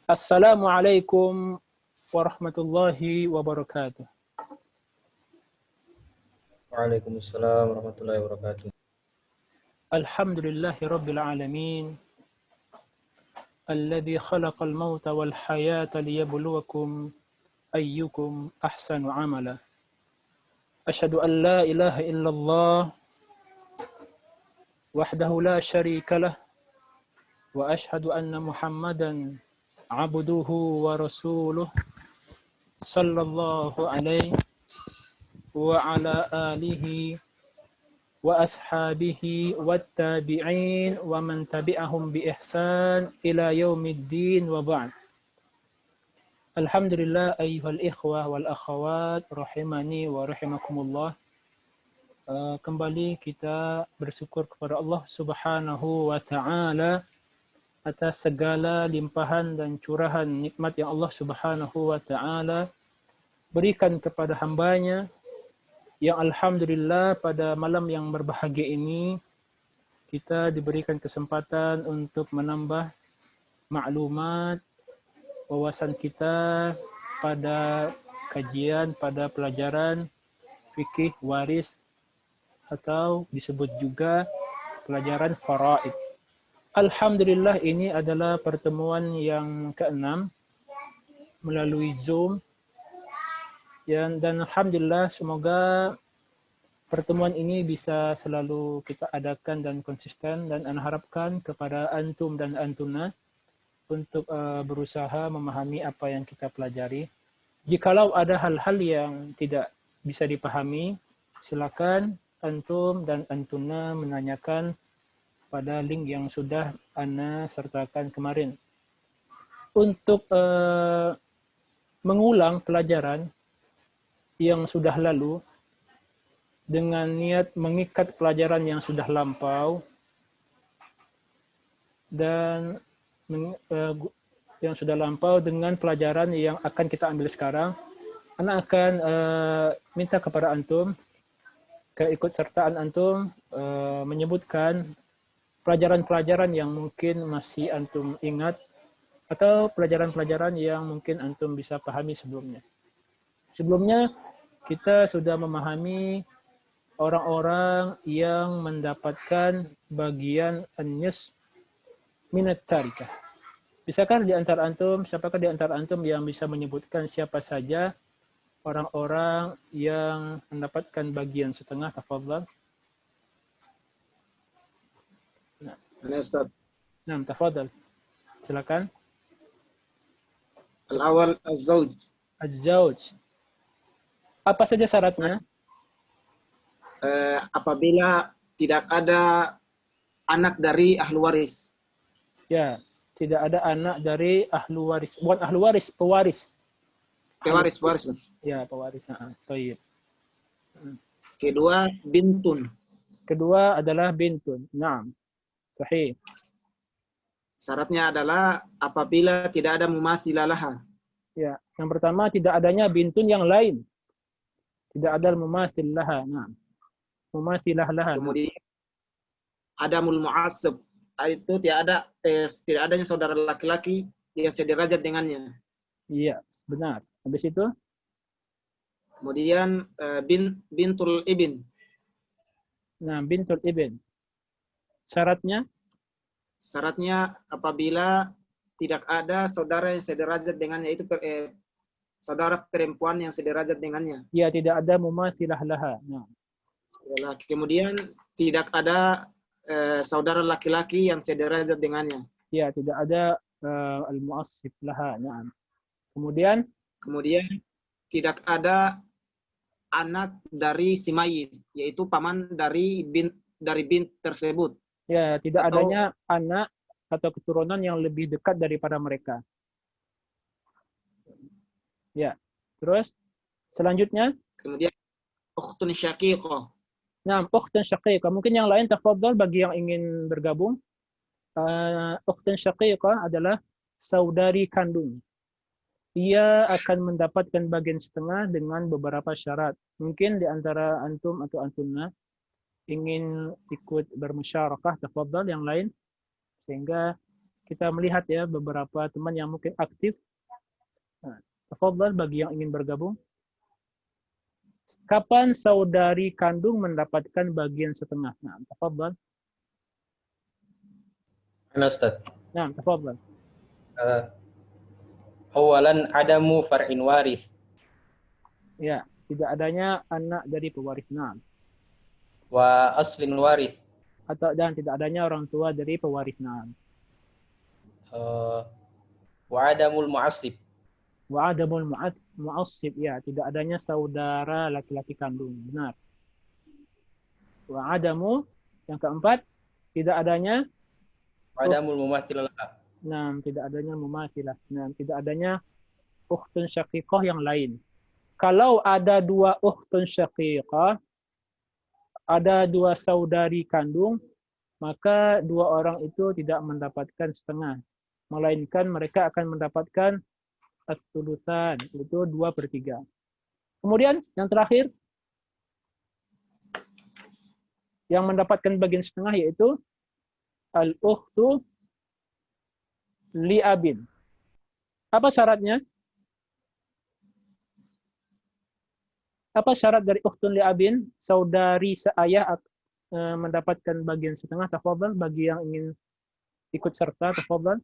Assalamualaikum warahmatullahi wabarakatuh. Waalaikumsalam warahmatullahi wabarakatuh. Alhamdulillahi rabbil alamin. Alladzi khalaqal mauta wal hayata liyabluwakum ayyukum ahsanu amala. Asyhadu an la ilaha illallah wahdahu la syarika lah wa asyhadu anna Muhammadan abduhu wa rasuluh sallallahu alaihi wa ala alihi wa ashabihi wattabi'in wa man tabi'ahum bi ihsan ila yaumiddin wa ba'd. Alhamdulillah ayyuhal ikhwah wal akhawat rahimani wa rahimakumullah. Kembali kita bersyukur kepada Allah Subhanahu wa taala atas segala limpahan dan curahan nikmat yang Allah Subhanahu wa taala berikan kepada hambanya, yang alhamdulillah pada malam yang berbahagia ini kita diberikan kesempatan untuk menambah maklumat wawasan kita pada kajian, pada pelajaran fikih waris atau disebut juga pelajaran faraid. Alhamdulillah ini adalah pertemuan yang ke-6 melalui Zoom. Dan alhamdulillah semoga pertemuan ini bisa selalu kita adakan dan konsisten, dan ana harapkan kepada antum dan antuna untuk berusaha memahami apa yang kita pelajari. Jikalau ada hal-hal yang tidak bisa dipahami, silakan antum dan antuna menanyakan pada link yang sudah ana sertakan kemarin. Untuk mengulang pelajaran yang sudah lalu dengan niat mengikat pelajaran yang sudah lampau dan yang sudah lampau dengan pelajaran yang akan kita ambil sekarang, ana akan minta kepada antum, keikutsertaan antum menyebutkan pelajaran-pelajaran yang mungkin masih antum ingat atau pelajaran-pelajaran yang mungkin antum bisa pahami sebelumnya. Sebelumnya kita sudah memahami orang-orang yang mendapatkan bagian an-nisf minat tarikah. Bisakah di antara antum, siapakah di antara antum yang bisa menyebutkan siapa saja orang-orang yang mendapatkan bagian setengah? Tafadhal. Ana Ustaz. Nah, tafadhal. Silakan. Al-awwal az-zawj. Az-zawj. Apa saja syaratnya? Apabila tidak ada anak dari ahli waris. Ya, tidak ada anak dari ahlu waris. Bukan ahlu waris, pewaris. Pewaris. Ya, pewaris. Baik. Kedua, bintun. Kedua adalah bintun. Naam. Sahih. Syaratnya adalah apabila tidak ada mumathilah laha. Ya, yang pertama tidak adanya bintun yang lain. Tidak ada mumathil laha. Naam. Mumathilah laha. Kemudian adamul mu'assab, itu tidak adanya saudara laki-laki yang sederajat dengannya. Iya, benar. Habis itu? Kemudian bintul ibn. Nah, bintul ibn. Syaratnya? Syaratnya apabila tidak ada saudara yang sederajat dengannya, itu saudara perempuan yang sederajat dengannya. Ya, tidak ada mumathilah laha. Nah. Kemudian tidak ada saudara laki-laki yang sederajat dengannya. Ya, tidak ada al-mu'assib laha. Nah. Kemudian tidak ada anak dari si mayit, yaitu paman dari bint tersebut. Ya, tidak adanya anak atau keturunan yang lebih dekat daripada mereka. Ya, terus selanjutnya. Kemudian ukhtun syaqiqah. Nah, ukhtun syaqiqah. Mungkin yang lain tafadhal bagi yang ingin bergabung. Ukhtun syaqiqah adalah saudari kandung. Ia akan mendapatkan bagian setengah dengan beberapa syarat. Mungkin di antara antum atau antuna ingin ikut bermusyarakah, tafadhal yang lain, sehingga kita melihat ya beberapa teman yang mungkin aktif. Nah, tafadhal bagi yang ingin bergabung. Kapan saudari kandung mendapatkan bagian setengah? Nah, tafadhal. Ana Ustaz. Nah, tafadhal. Awalan adamu far'in warith Ya, tidak adanya anak dari pewaris. Nah, wa aslin warith dan tidak adanya orang tua dari pewaris. Nah, wa adamul mu'assib. wa adamul mu'assib, ya, tidak adanya saudara laki-laki kandung. Benar. Wa adamu, yang keempat, tidak adanya Wa adamul mumathil laha. nah, tidak adanya mumathilah. Nah, tidak adanya ukhtun syaqiqah yang lain. Kalau ada dua ukhtun syaqiqah, ada dua saudari kandung, maka dua orang itu tidak mendapatkan setengah, melainkan mereka akan mendapatkan as-sulusan, itu 2/3. Kemudian yang terakhir, yang mendapatkan bagian setengah yaitu al-ukhtu li'abin. Apa syaratnya? Apa syarat dari ukhtun li'abin? Saudari seayah mendapatkan bagian setengah. Tafadhal bagi yang ingin ikut serta, tafadhal.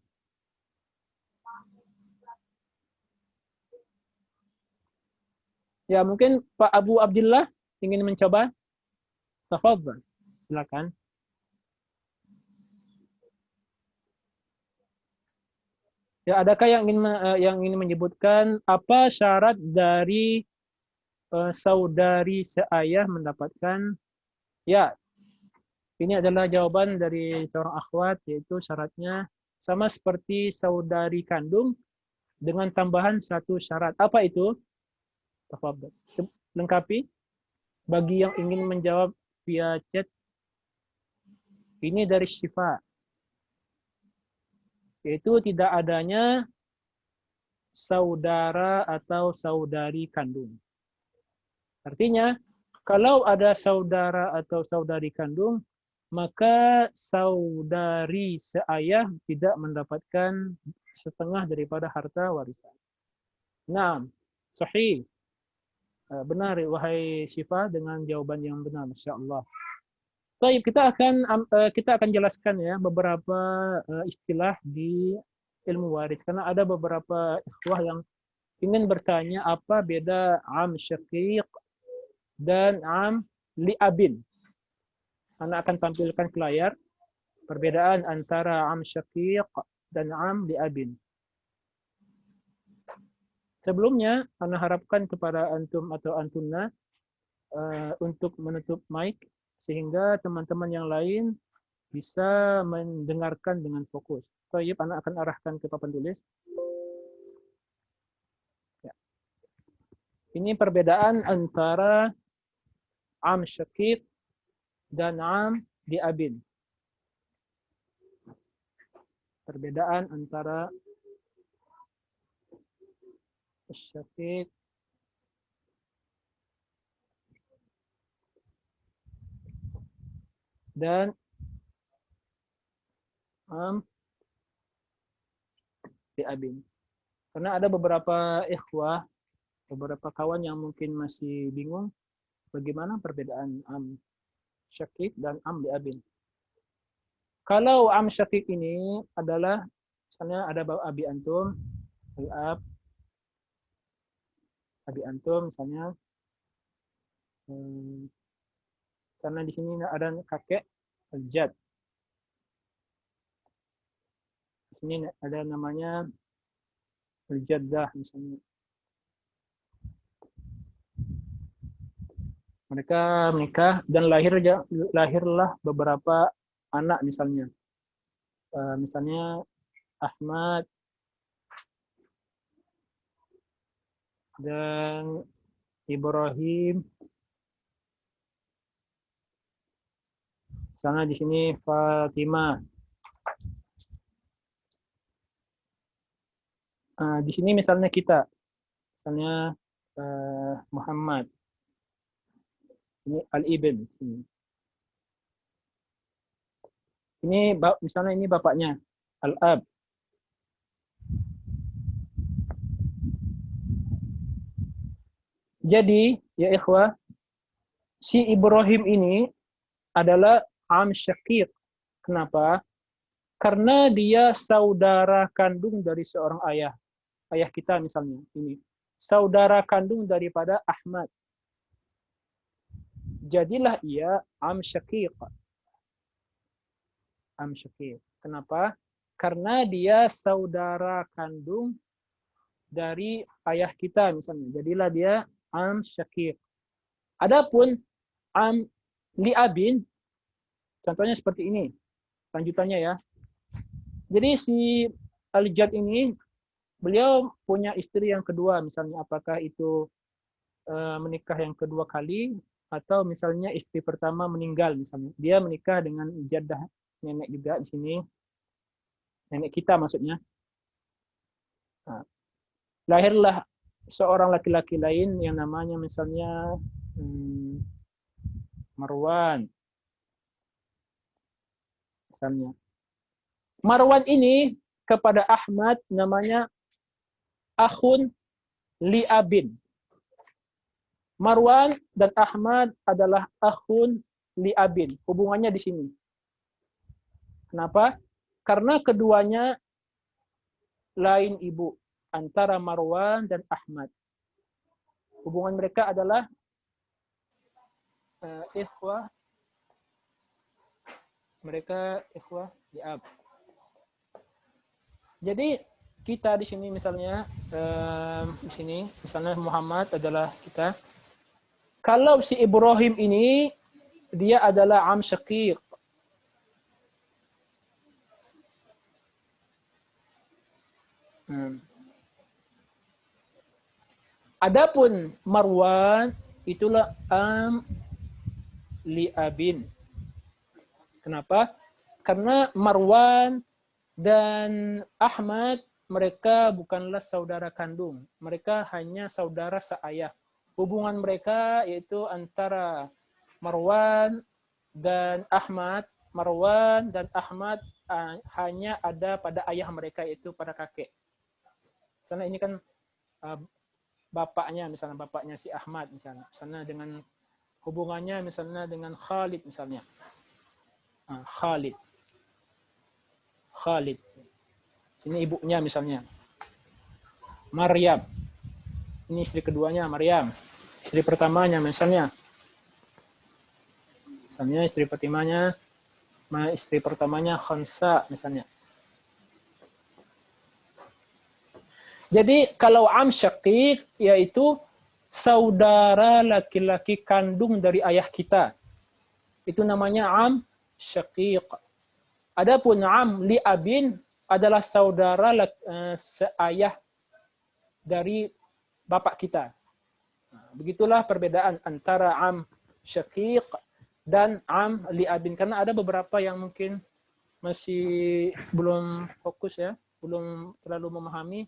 Ya, mungkin Pak Abu Abdillah ingin mencoba. Tafadhal. Silakan. Ya, adakah yang ingin menyebutkan apa syarat dari saudari seayah mendapatkan? Ya, ini adalah jawaban dari seorang akhwat, yaitu syaratnya sama seperti saudari kandung dengan tambahan satu syarat. Apa itu? Tafadhal. Lengkapi. Bagi yang ingin menjawab via chat, ini dari Syifa, yaitu tidak adanya saudara atau saudari kandung. Artinya, kalau ada saudara atau saudari kandung, maka saudari seayah tidak mendapatkan setengah daripada harta warisan. Nah, sahih. Benar, wahai Syifa, dengan jawaban yang benar, Masya Allah. Baik, kita akan jelaskan ya beberapa istilah di ilmu waris, karena ada beberapa ikhwah yang ingin bertanya apa beda am syaqiq dan am li'abin. Anak akan tampilkan ke layar perbedaan antara am syaqiq dan am li'abin. Sebelumnya, Ana harapkan kepada antum atau antunna untuk menutup mic sehingga teman-teman yang lain bisa mendengarkan dengan fokus. Baik, Ana akan arahkan ke papan tulis. Ya. Ini perbedaan antara am syaqiq dan am li'abin. Perbedaan antara syaqiq dan am li'abin. Karena ada beberapa ikhwah, beberapa kawan yang mungkin masih bingung bagaimana perbedaan am syaqiq dan am li'abin. Kalau am syaqiq ini adalah misalnya ada abi antum, al-ab, abi antum misalnya, karena di sini ada kakek, al-jad. Di sini ada namanya al-jaddah misalnya. Mereka menikah dan lahirlah beberapa anak misalnya. Misalnya Ahmad dan Ibrahim. Misalnya di sini Fatimah. Di sini misalnya kita, misalnya Muhammad. Ini Al-Ibn. Ini misalnya ini bapaknya, Al-Ab. Jadi, ya ikhwah, si Ibrahim ini adalah am syaqiq. Kenapa? Karena dia saudara kandung dari seorang ayah. Ayah kita misalnya, ini. Saudara kandung daripada Ahmad. Jadilah ia am syaqiq. Am syaqiq. Kenapa? Karena dia saudara kandung dari ayah kita misalnya. Jadilah dia am syaqiq. Adapun am li'abin, contohnya seperti ini. Lanjutannya ya. Jadi si Al-Jad ini, beliau punya istri yang kedua, misalnya apakah itu menikah yang kedua kali, atau misalnya istri pertama meninggal misalnya. Dia menikah dengan jaddah nenek juga di sini. Nenek kita maksudnya. Nah, lahirlah seorang laki-laki lain yang namanya misalnya Marwan. Misalnya. Marwan ini kepada Ahmad namanya akhun li'abin. Marwan dan Ahmad adalah akhun li'abin. Hubungannya di sini. Kenapa? Karena keduanya lain ibu. Antara Marwan dan Ahmad. Hubungan mereka adalah ikhwah. Mereka ikhwah li'ab. Jadi kita di sini misalnya di sini misalnya Muhammad adalah kita. Kalau si Ibrahim ini dia adalah am syaqiq. Adapun Marwan itulah am li'abin. Kenapa? Karena Marwan dan Ahmad mereka bukanlah saudara kandung. Mereka hanya saudara seayah. Hubungan mereka yaitu antara Marwan dan Ahmad. Marwan dan Ahmad hanya ada pada ayah mereka, yaitu pada kakek. Misalnya ini kan bapaknya, misalnya bapaknya si Ahmad, misalnya dengan hubungannya misalnya dengan Khalid misalnya. Khalid. Ini ibunya misalnya. Maryam. Ini istri keduanya Maryam. Istri pertamanya misalnya. Misalnya istri pertamanya Khansa misalnya. Jadi kalau am syaqiq yaitu saudara laki-laki kandung dari ayah kita. Itu namanya am syaqiq. Adapun am li'abin adalah saudara seayah dari bapak kita. Begitulah perbedaan antara am syaqiq dan am li'abin. Karena ada beberapa yang mungkin masih belum fokus ya, belum terlalu memahami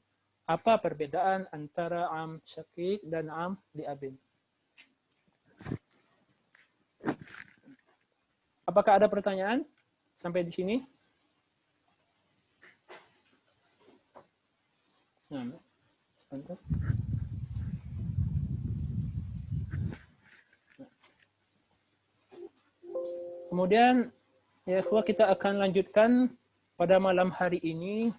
apa perbedaan antara am syaqiq dan am li'abin. Apakah ada pertanyaan sampai di sini? Nah, sebentar. Kemudian ya kita akan lanjutkan pada malam hari ini.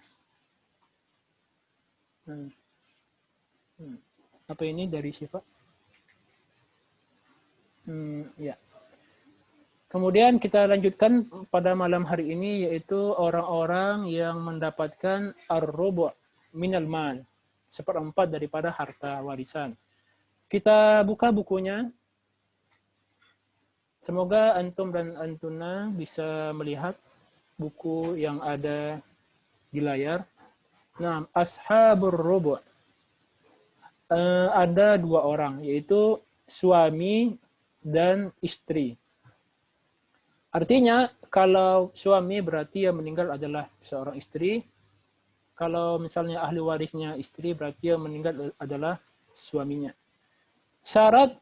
Apa ini dari Syifa? Ya. Kemudian kita lanjutkan pada malam hari ini yaitu orang-orang yang mendapatkan ar-rubu' minal mal, 1/4 daripada harta warisan. Kita buka bukunya. Semoga antum dan antuna bisa melihat buku yang ada di layar. Nah, ashabur rubu'. Ada 2 orang, yaitu suami dan istri. Artinya, kalau suami berarti yang meninggal adalah seorang istri. Kalau misalnya ahli warisnya istri, berarti yang meninggal adalah suaminya. Syarat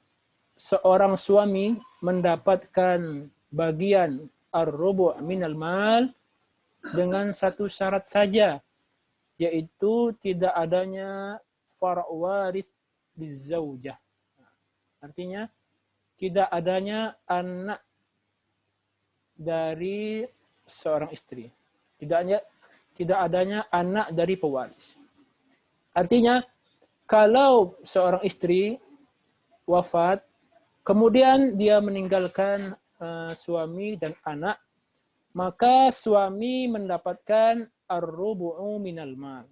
seorang suami mendapatkan bagian ar-rubu' minal mal dengan satu syarat saja, yaitu tidak adanya far' waris lizaujah. Artinya tidak adanya anak dari seorang istri. Tidak adanya anak dari pewaris. Artinya, kalau seorang istri wafat, kemudian dia meninggalkan suami dan anak, maka suami mendapatkan ar-rubu'u minal mal.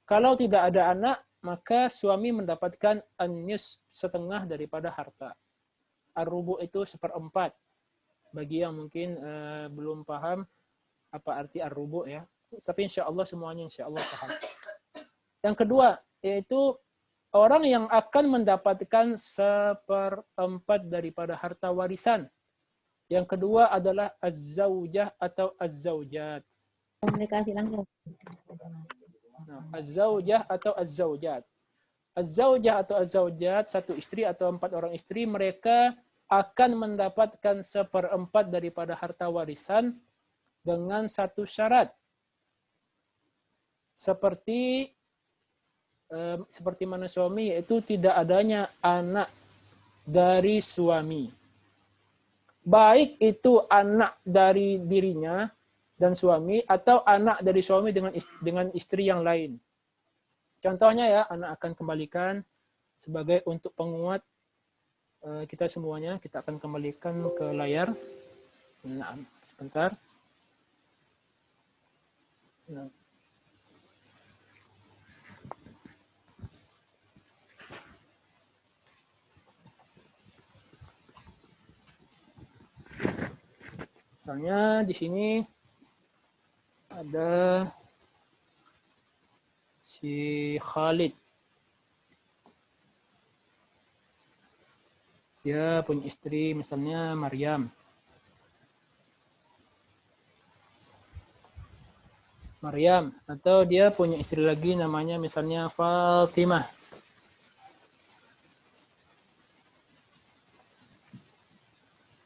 Kalau tidak ada anak, maka suami mendapatkan an-nis, setengah daripada harta. Ar-rubu' itu 1/4. Bagi yang mungkin belum paham apa arti ar-rubu' ya. Tapi insya Allah semuanya insya Allah paham. Yang kedua, yaitu orang yang akan mendapatkan 1/4 daripada harta warisan. Yang kedua adalah az-zaujah atau az-zaujat. Komunikasi langsung. Nah, az-zaujah atau az-zaujat. Az-zaujah atau az-zaujat, satu istri atau 4 orang istri, mereka akan mendapatkan 1/4 daripada harta warisan dengan satu syarat. Seperti mana suami, yaitu tidak adanya anak dari suami. Baik itu anak dari dirinya dan suami, atau anak dari suami dengan istri yang lain. Contohnya ya, anak akan kembalikan sebagai untuk penguat kita semuanya. Kita akan kembalikan ke layar. Nah, sebentar. Nah. Misalnya di sini ada si Khalid. Dia punya istri misalnya Maryam. Atau dia punya istri lagi namanya misalnya Fatimah.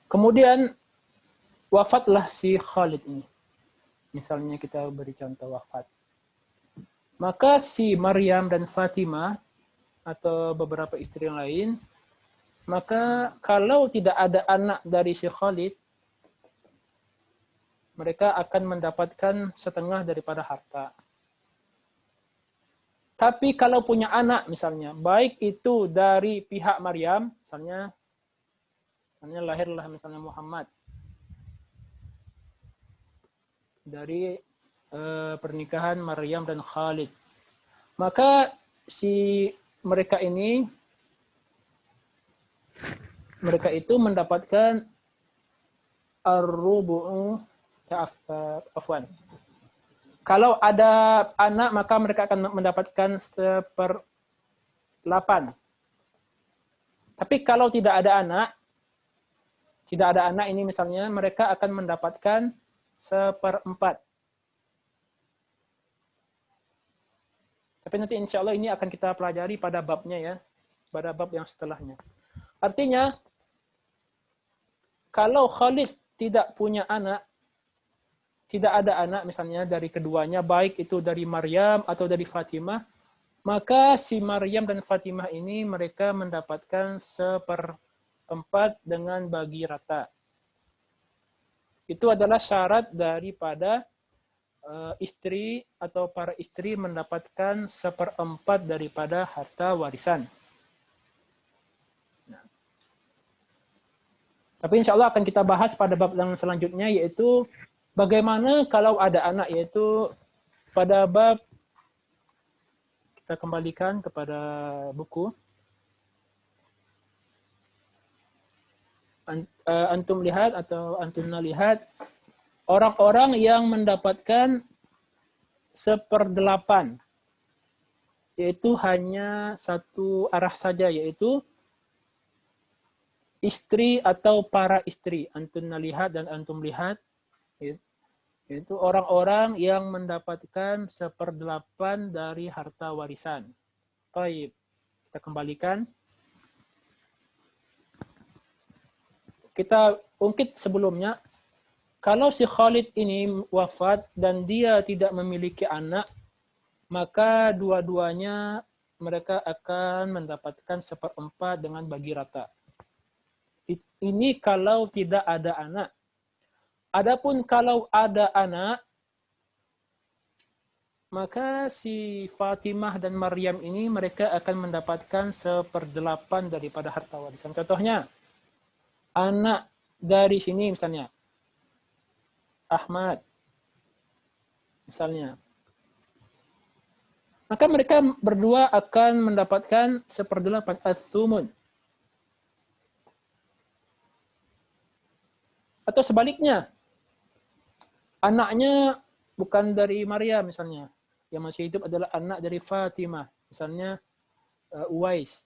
Kemudian wafatlah si Khalid ini. Misalnya kita beri contoh wafat. Maka si Maryam dan Fatimah atau beberapa istri yang lain, maka kalau tidak ada anak dari si Khalid, mereka akan mendapatkan setengah daripada harta. Tapi kalau punya anak misalnya, baik itu dari pihak Maryam, misalnya lahirlah misalnya Muhammad dari pernikahan Maryam dan Khalid. Maka si mereka itu mendapatkan ar-rubu'u afwan. Kalau ada anak, maka mereka akan mendapatkan 1/8. Tapi kalau tidak ada anak ini misalnya, mereka akan mendapatkan 1/4. Tapi nanti insya Allah ini akan kita pelajari pada babnya ya, pada bab yang setelahnya. Artinya, kalau Khalid tidak punya anak, tidak ada anak misalnya dari keduanya, baik itu dari Maryam atau dari Fatimah, maka si Maryam dan Fatimah ini mereka mendapatkan 1/4 dengan bagi rata. Itu adalah syarat daripada istri atau para istri mendapatkan 1/4 daripada harta warisan. Nah. Tapi insya Allah akan kita bahas pada bab yang selanjutnya, yaitu bagaimana kalau ada anak, yaitu pada bab, kita kembalikan kepada buku. Antum lihat atau antumna lihat, orang-orang yang mendapatkan 1/8, yaitu hanya satu arah saja, yaitu istri atau para istri. Antum lihat dan antum lihat, yaitu orang-orang yang mendapatkan 1/8 dari harta warisan. Baik, kita kembalikan. Kita ungkit sebelumnya, kalau si Khalid ini wafat dan dia tidak memiliki anak, maka dua-duanya mereka akan mendapatkan 1/4 dengan bagi rata. Ini kalau tidak ada anak. Adapun kalau ada anak, maka si Fatimah dan Maryam ini mereka akan mendapatkan 1/8 daripada harta warisan. Contohnya, anak dari sini misalnya, Ahmad, misalnya. Maka mereka berdua akan mendapatkan 1/8 as-sumun. Atau sebaliknya, anaknya bukan dari Maryam misalnya, yang masih hidup adalah anak dari Fatimah, misalnya Uwais.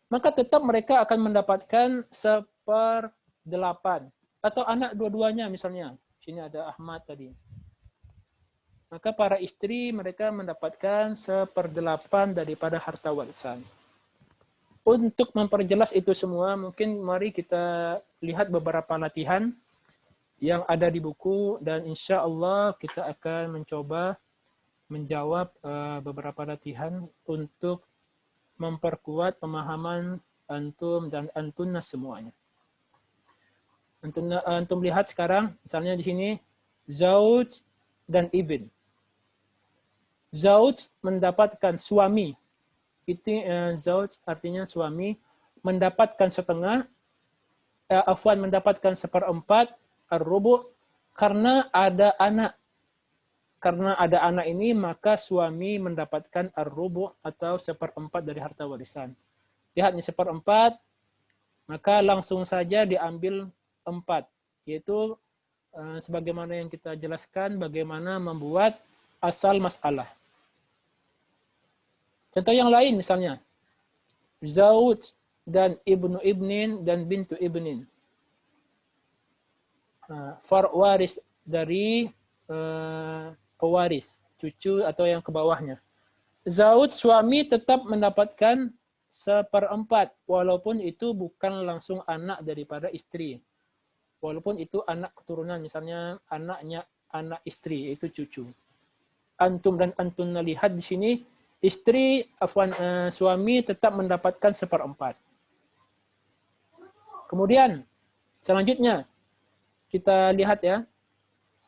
Maka tetap mereka akan mendapatkan 1/8. Atau anak dua-duanya misalnya, sini ada Ahmad tadi. Maka para istri mereka mendapatkan 1/8 daripada harta warisan. Untuk memperjelas itu semua, mungkin mari kita lihat beberapa latihan yang ada di buku, dan insya Allah kita akan mencoba menjawab beberapa latihan untuk memperkuat pemahaman antum dan antunna semuanya. Antum lihat sekarang, misalnya di sini, zauj dan ibn. Zauj mendapatkan suami. Itu zauj artinya suami, mendapatkan setengah, mendapatkan 1/4 ar-rubu' karena ada anak. Karena ada anak ini, maka suami mendapatkan ar-rubu' atau 1/4 dari harta warisan. Lihat nih 1/4, maka langsung saja diambil 4, yaitu sebagaimana yang kita jelaskan bagaimana membuat asal masalah. Contoh yang lain misalnya, zauj dan ibnu ibnin dan bintu ibnin. Waris dari pewaris, cucu atau yang ke bawahnya. Zauj suami tetap mendapatkan 1/4, walaupun itu bukan langsung anak daripada istri. Walaupun itu anak keturunan, misalnya anaknya anak istri, itu cucu. Antum dan antunna lihat di sini, istri, suami tetap mendapatkan 1/4. Kemudian, selanjutnya, kita lihat ya.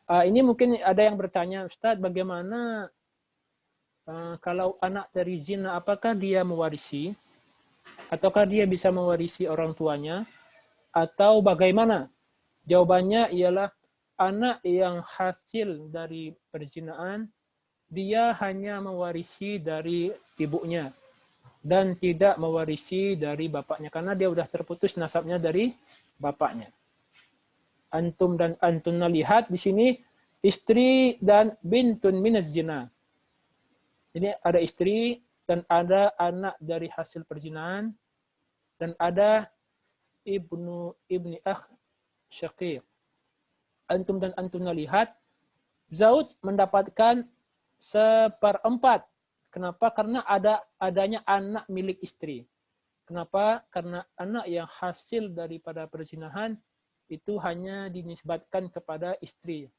Ini mungkin ada yang bertanya, Ustadz, bagaimana kalau anak dari zina, apakah dia mewarisi? Ataukah dia bisa mewarisi orang tuanya? Atau bagaimana? Jawabannya ialah anak yang hasil dari perzinaan, dia hanya mewarisi dari ibunya dan tidak mewarisi dari bapaknya karena dia sudah terputus nasabnya dari bapaknya. Antum dan antunna lihat di sini istri dan bintun minaz zina. Ini ada istri dan ada anak dari hasil perzinaan dan ada ibni akh syaqiq. Antum dan antunna lihat zauj mendapatkan 1/4. Kenapa? Karena adanya anak milik istri. Kenapa? Karena anak yang hasil daripada perzinahan itu hanya dinisbatkan kepada istri.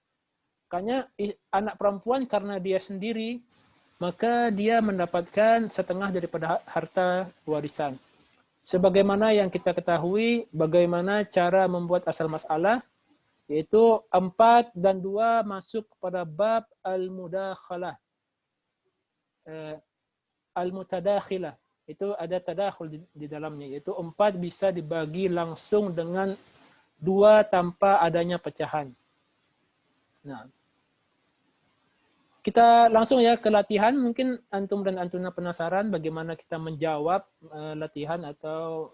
Makanya anak perempuan karena dia sendiri, maka dia mendapatkan setengah daripada harta warisan. Sebagaimana yang kita ketahui, bagaimana cara membuat asal masalah, yaitu 4 dan 2 masuk kepada bab al-mudakhalah. Al-mutadakhilah. Itu ada tadakhul di dalamnya, yaitu 4 bisa dibagi langsung dengan 2 tanpa adanya pecahan. Nah, kita langsung ya ke latihan. Mungkin antum dan antuna penasaran bagaimana kita menjawab latihan atau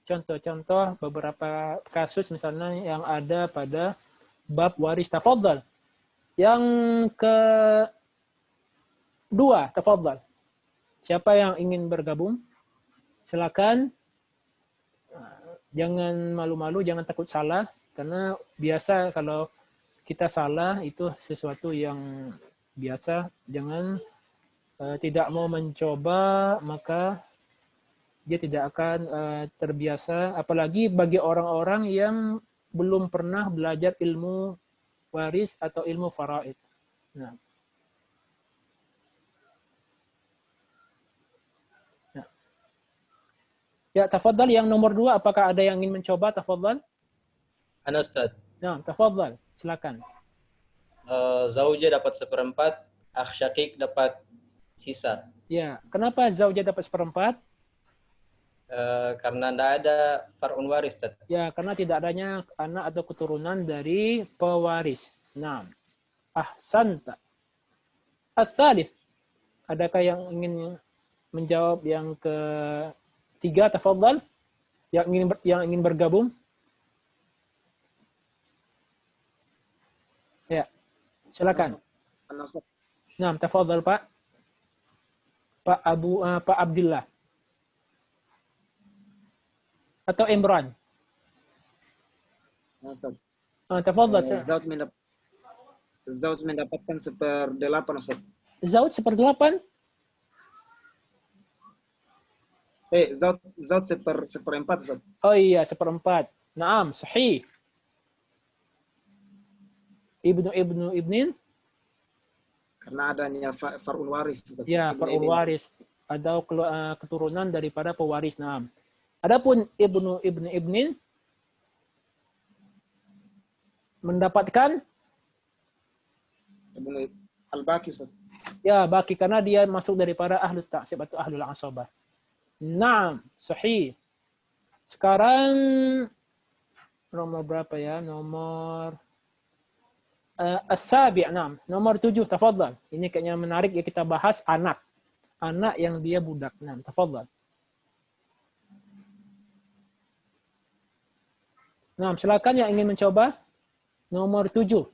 contoh-contoh beberapa kasus misalnya yang ada pada bab waris. Tafadhal. Yang kedua, tafadhal. Siapa yang ingin bergabung? Silakan. Jangan malu-malu, jangan takut salah. Karena biasa kalau kita salah itu sesuatu yang biasa. Jangan tidak mau mencoba, maka dia tidak akan terbiasa. Apalagi bagi orang-orang yang belum pernah belajar ilmu waris atau ilmu faraid. Nah, Ya, tafadhal yang nomor 2, apakah ada yang ingin mencoba? Tafadhal. Ana Ustaz. Nah, tafadhal, silakan. Zauja dapat 1/4, akh syakik dapat sisa. Ya, kenapa zaujah dapat 1/4? Karena tidak ada far'un waris, Ustaz. Ya, karena tidak adanya anak atau keturunan dari pewaris. Nah, ahsanta. As-salis. Adakah yang ingin menjawab yang ketiga? Tafadhal. Yang ingin bergabung? Ya, silakan. Nah, tafadhal Pak. Pak Abdullah. Atau Imran. Tafadhal. Zauj mendapatkan 1/8, Ustaz. Zauj 1/8? Zauj 1/4, Ustaz. Oh iya, 1/4. Naam, sahih. Ibnin? Karena adanya far'un waris, Ustaz. Ya, far'un waris. Atau keturunan daripada pewaris. Naam. Adapun ibnin mendapatkan al-baqi, Ustaz. ya baki karena dia masuk daripada ahlu ta'sib atau ahlul asabah. Naam, sahih. Sekarang nomor berapa ya? Nomor as-sabi', naam. Nomor 7, tafadhal. Ini kayaknya menarik ya, kita bahas anak. Anak yang dia budak. Naam, tafadhal. Naam, silakan yang ingin mencoba. Nomor 7.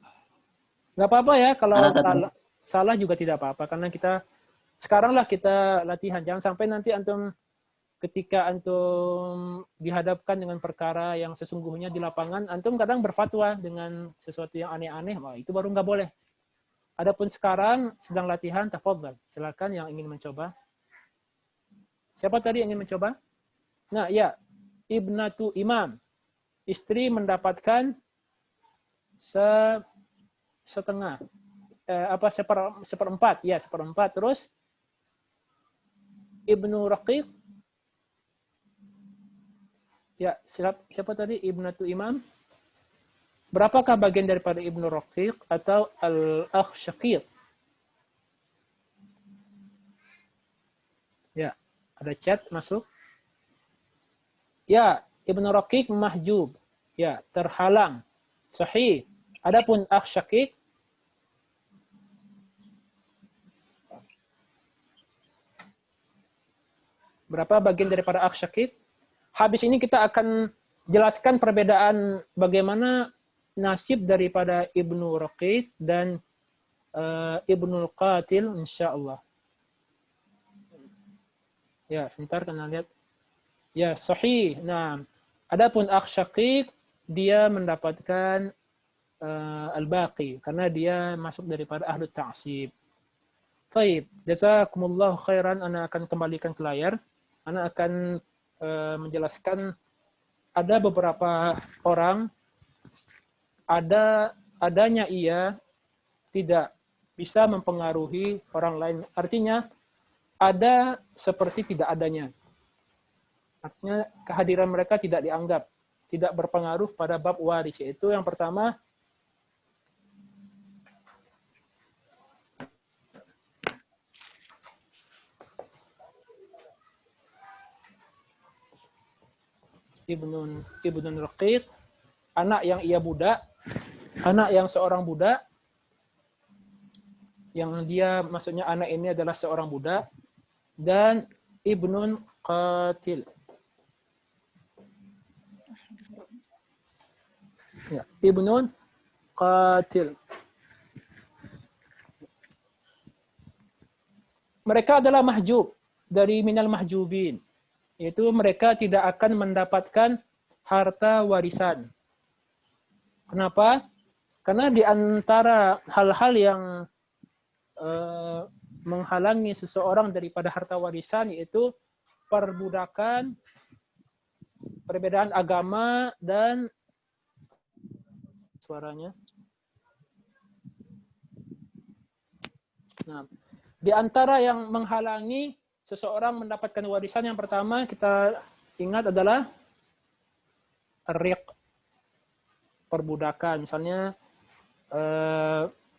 Nggak apa-apa ya kalau salah juga tidak apa-apa karena sekaranglah kita latihan. Jangan sampai nanti ketika antum dihadapkan dengan perkara yang sesungguhnya di lapangan, antum kadang berfatwa dengan sesuatu yang aneh-aneh, wah itu baru nggak boleh. Adapun sekarang sedang latihan, tafadhal. Silakan yang ingin mencoba. Siapa tadi yang ingin mencoba? Nah, ya, ibnatu imam. Istri mendapatkan setengah. 1/4. Ya, 1/4. Terus ibnu raqiq. Ya, siapa tadi? Ibnatu imam. Berapakah bagian daripada ibnu raqiq atau al-akh syaqiq? Ya, ada chat masuk. Ya, ibnu raqiq mahjub. Ya, terhalang. Sahih. Adapun akh syaqiq, berapa bagian daripada akh syaqiq? Habis ini kita akan jelaskan perbedaan bagaimana nasib daripada ibnu raqiq dan ibnul qatil insyaallah. Ya, sebentar kena lihat. Ya, sahih. Nah, adapun akh syaqiq dia mendapatkan al-baqi karena dia masuk daripada ahlu ta'sib. Baik, jazakumullahu khairan. Ana akan kembalikan ke layar. Ana akan menjelaskan ada beberapa orang adanya ia tidak bisa mempengaruhi orang lain. Artinya ada seperti tidak adanya. Artinya kehadiran mereka tidak dianggap, tidak berpengaruh pada bab waris. Yaitu yang pertama, ibnun raqiq, anak yang ia budak, anak yang seorang budak, yang dia maksudnya anak ini adalah seorang budak, dan ibnun qatil. Ya, ibnun qatil. Mereka adalah mahjub dari minal mahjubin. Yaitu mereka tidak akan mendapatkan harta warisan. Kenapa? Karena di antara hal-hal yang menghalangi seseorang daripada harta warisan yaitu perbudakan, perbedaan agama, dan suaranya. Nah, di antara yang menghalangi seseorang mendapatkan warisan yang pertama ingat adalah riq, perbudakan. Misalnya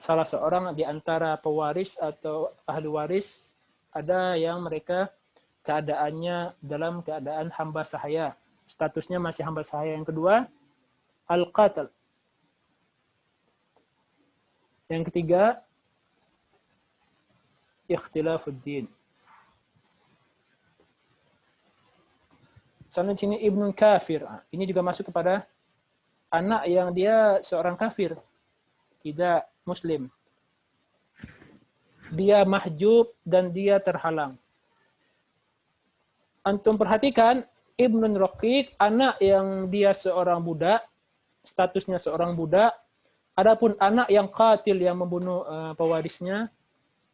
salah seorang di antara pewaris atau ahli waris ada yang mereka keadaannya dalam keadaan hamba sahaya, statusnya masih hamba sahaya. Yang kedua, al-qatl. Yang ketiga, ikhtilafuddin. Misalnya di sini ibnun kafir. Ini juga masuk kepada anak yang dia seorang kafir, tidak muslim. Dia mahjub dan dia terhalang. Antum perhatikan, ibnun raqiq, anak yang dia seorang budak, statusnya seorang budak. Adapun anak yang qatil, yang membunuh pewarisnya,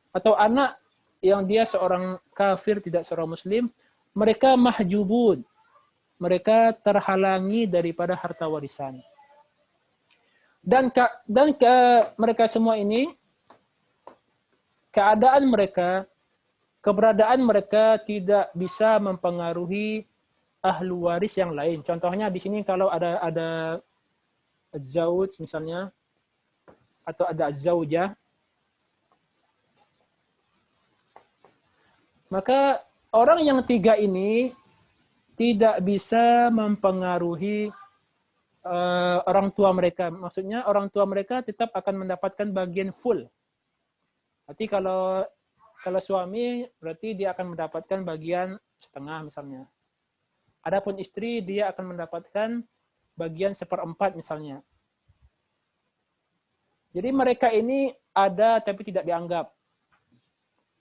atau anak yang dia seorang kafir, tidak seorang muslim, mereka mahjubun. Mereka terhalangi daripada harta warisan. Dan mereka semua ini, keadaan mereka, keberadaan mereka tidak bisa mempengaruhi ahli waris yang lain. Contohnya di sini kalau ada zauj misalnya, atau ada zaujah, maka orang yang tiga ini tidak bisa mempengaruhi orang tua mereka. Maksudnya orang tua mereka tetap akan mendapatkan bagian full. Berarti kalau suami, berarti dia akan mendapatkan bagian setengah misalnya. Adapun istri, dia akan mendapatkan bagian 1/4 misalnya. Jadi mereka ini ada tapi tidak dianggap.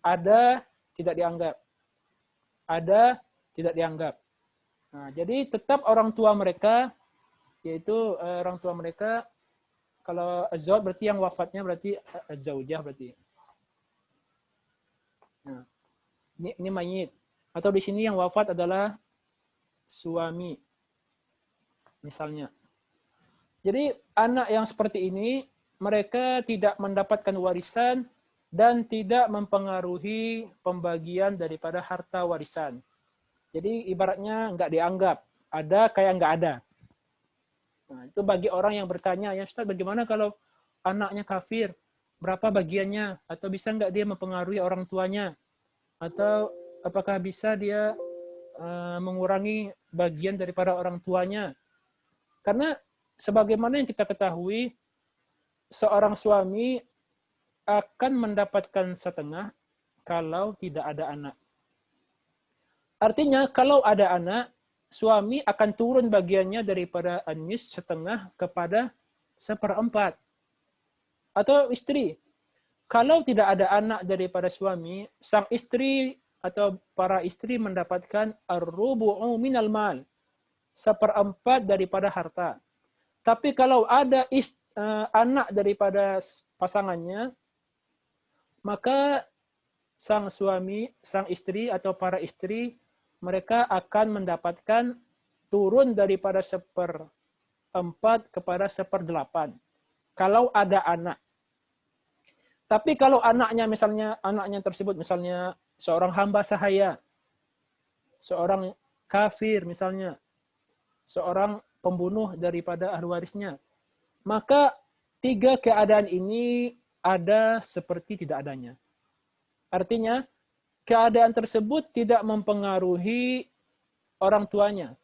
Ada, tidak dianggap. Ada, tidak dianggap. Nah, jadi tetap orang tua mereka, yaitu orang tua mereka, kalau az-zawj berarti yang wafatnya berarti az-zaujah berarti. Nah, ini mayit. Atau di sini yang wafat adalah suami, misalnya. Jadi anak yang seperti ini, mereka tidak mendapatkan warisan dan tidak mempengaruhi pembagian daripada harta warisan. Jadi ibaratnya nggak dianggap, ada kayak nggak ada. Nah, itu bagi orang yang bertanya, ya Ustaz, bagaimana kalau anaknya kafir? Berapa bagiannya? Atau bisa nggak dia mempengaruhi orang tuanya? Atau apakah bisa dia mengurangi bagian daripada orang tuanya? Karena sebagaimana yang kita ketahui, seorang suami akan mendapatkan setengah kalau tidak ada anak. Artinya kalau ada anak, suami akan turun bagiannya daripada an-nis setengah kepada 1/4. Atau istri. Kalau tidak ada anak daripada suami, sang istri atau para istri mendapatkan ar-rubu'u minal mal. 1/4 daripada harta. Tapi kalau ada anak daripada pasangannya, maka sang suami, sang istri atau para istri, mereka akan mendapatkan turun daripada 1/4 kepada 1/8. Kalau ada anak. Tapi kalau anaknya tersebut misalnya seorang hamba sahaya, seorang kafir misalnya, seorang pembunuh daripada ahli warisnya, maka tiga keadaan ini ada seperti tidak adanya. Artinya, keadaan tersebut tidak mempengaruhi orang tuanya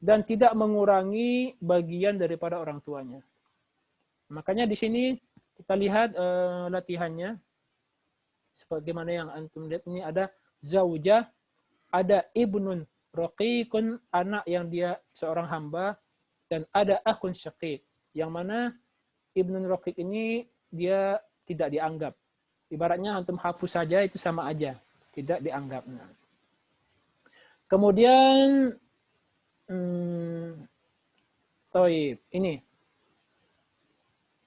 dan tidak mengurangi bagian daripada orang tuanya. Makanya di sini kita lihat latihannya. Sebagaimana yang antum lihat ini ada zaujah, ada ibnun raqiqun, anak yang dia seorang hamba, dan ada akhun syaqiq, yang mana ibnun raqiq ini dia tidak dianggap. Ibaratnya antum hapus saja itu sama aja, tidak dianggap. Kemudian ini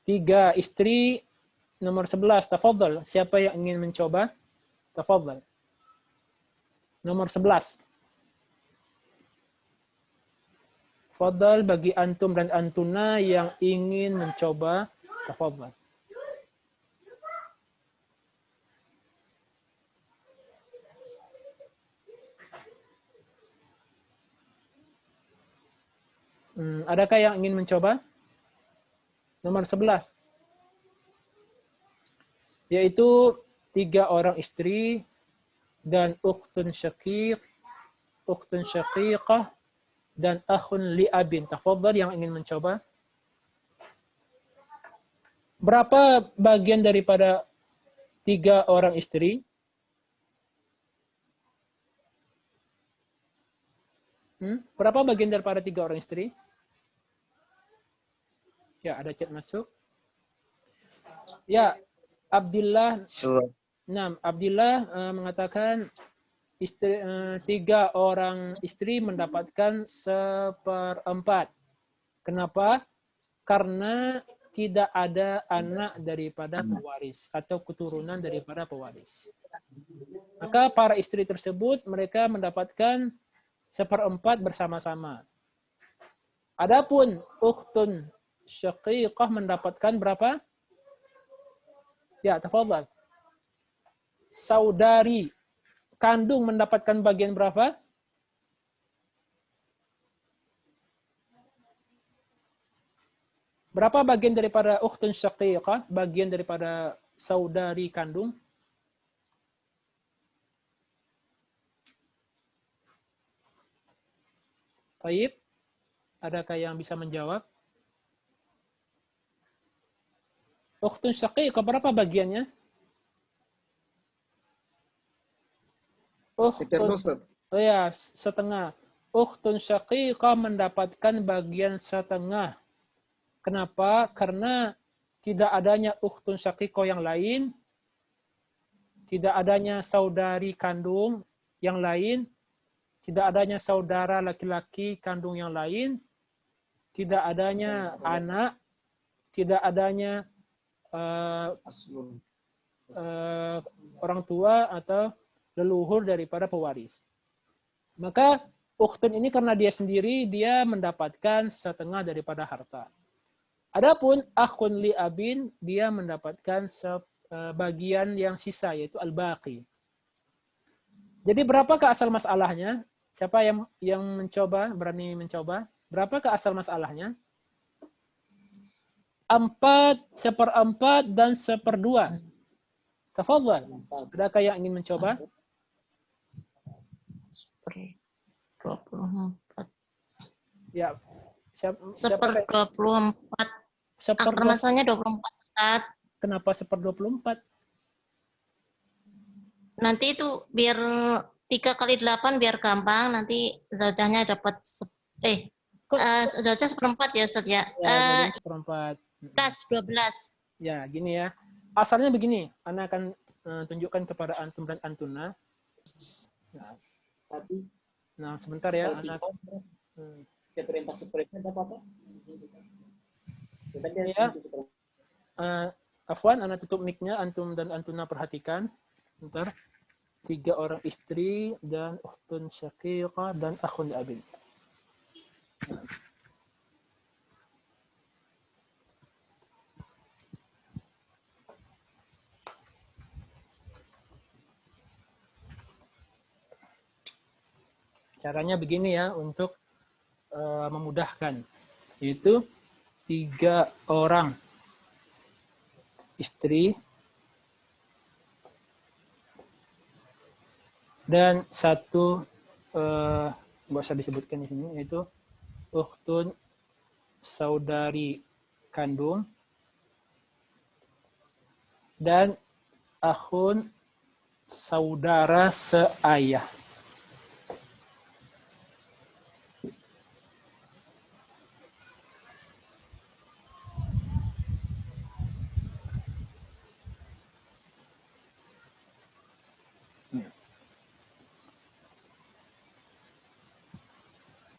3 istri nomor 11, tafadhal. Siapa yang ingin mencoba? Tafadhal. Nomor 11. Tafadhal bagi antum dan antuna yang ingin mencoba, tafadhal. Adakah yang ingin mencoba? Nomor 11. Yaitu 3 orang istri dan ukhtun syaqiqah dan akhun li'abin. Tafadhal yang ingin mencoba. Berapa bagian daripada 3 orang istri? Berapa bagian daripada 3 orang istri? Ya, ada chat masuk. Ya, Abdillah. Abdillah mengatakan istri, 3 orang istri mendapatkan 1/4. Kenapa? Karena tidak ada anak daripada pewaris atau keturunan daripada pewaris. Maka para istri tersebut mereka mendapatkan 1/4 bersama-sama. Adapun ukhtun syaqiqah mendapatkan berapa? Ya, tafadhal. Saudari kandung mendapatkan bagian berapa? Berapa bagian daripada ukhtun syaqiqah? Bagian daripada saudari kandung? Baik. Adakah yang bisa menjawab? Ukhtun syaqiqah berapa bagiannya? Oh ya, setengah. Ukhtun syaqiqah mendapatkan bagian setengah. Kenapa? Karena tidak adanya ukhtun syaqiqah yang lain, tidak adanya saudari kandung yang lain, tidak adanya saudara laki-laki kandung yang lain, tidak adanya anak, tidak adanya orang tua atau leluhur daripada pewaris. Maka ukhtun ini karena dia sendiri, dia mendapatkan setengah daripada harta. Adapun akhun li abin, dia mendapatkan bagian yang sisa, yaitu al-baqi. Jadi berapakah asal masalahnya? Siapa yang mencoba, berani mencoba? Berapakah asal masalahnya? 4, 1/4, dan 1/2. Tafadhal. Adakah yang ingin mencoba? 24. Ya. Siapa? 1/24. Akar masanya 24, Ustaz. Kenapa 1/24? Nanti itu biar 3 kali 8 biar gampang. Nanti zaujahnya dapat zaujah 1/4 ya, Ustaz ya. Ya, 1/4. Plus 12. Ya, gini ya. Asalnya begini. Ana akan tunjukkan kepada antum dan antuna. Nah, sebentar ya. Ana Seperempat apa? Ya. Afwan, Ana tutup mic-nya. Antum dan antuna perhatikan. Sebentar. 3 orang istri dan ukhtun syaqiqah dan akhun abin. Caranya begini ya untuk memudahkan. Yaitu 3 orang istri dan 1 nggak usah disebutkan di sini, yaitu ukhtun saudari kandung dan akhun saudara seayah.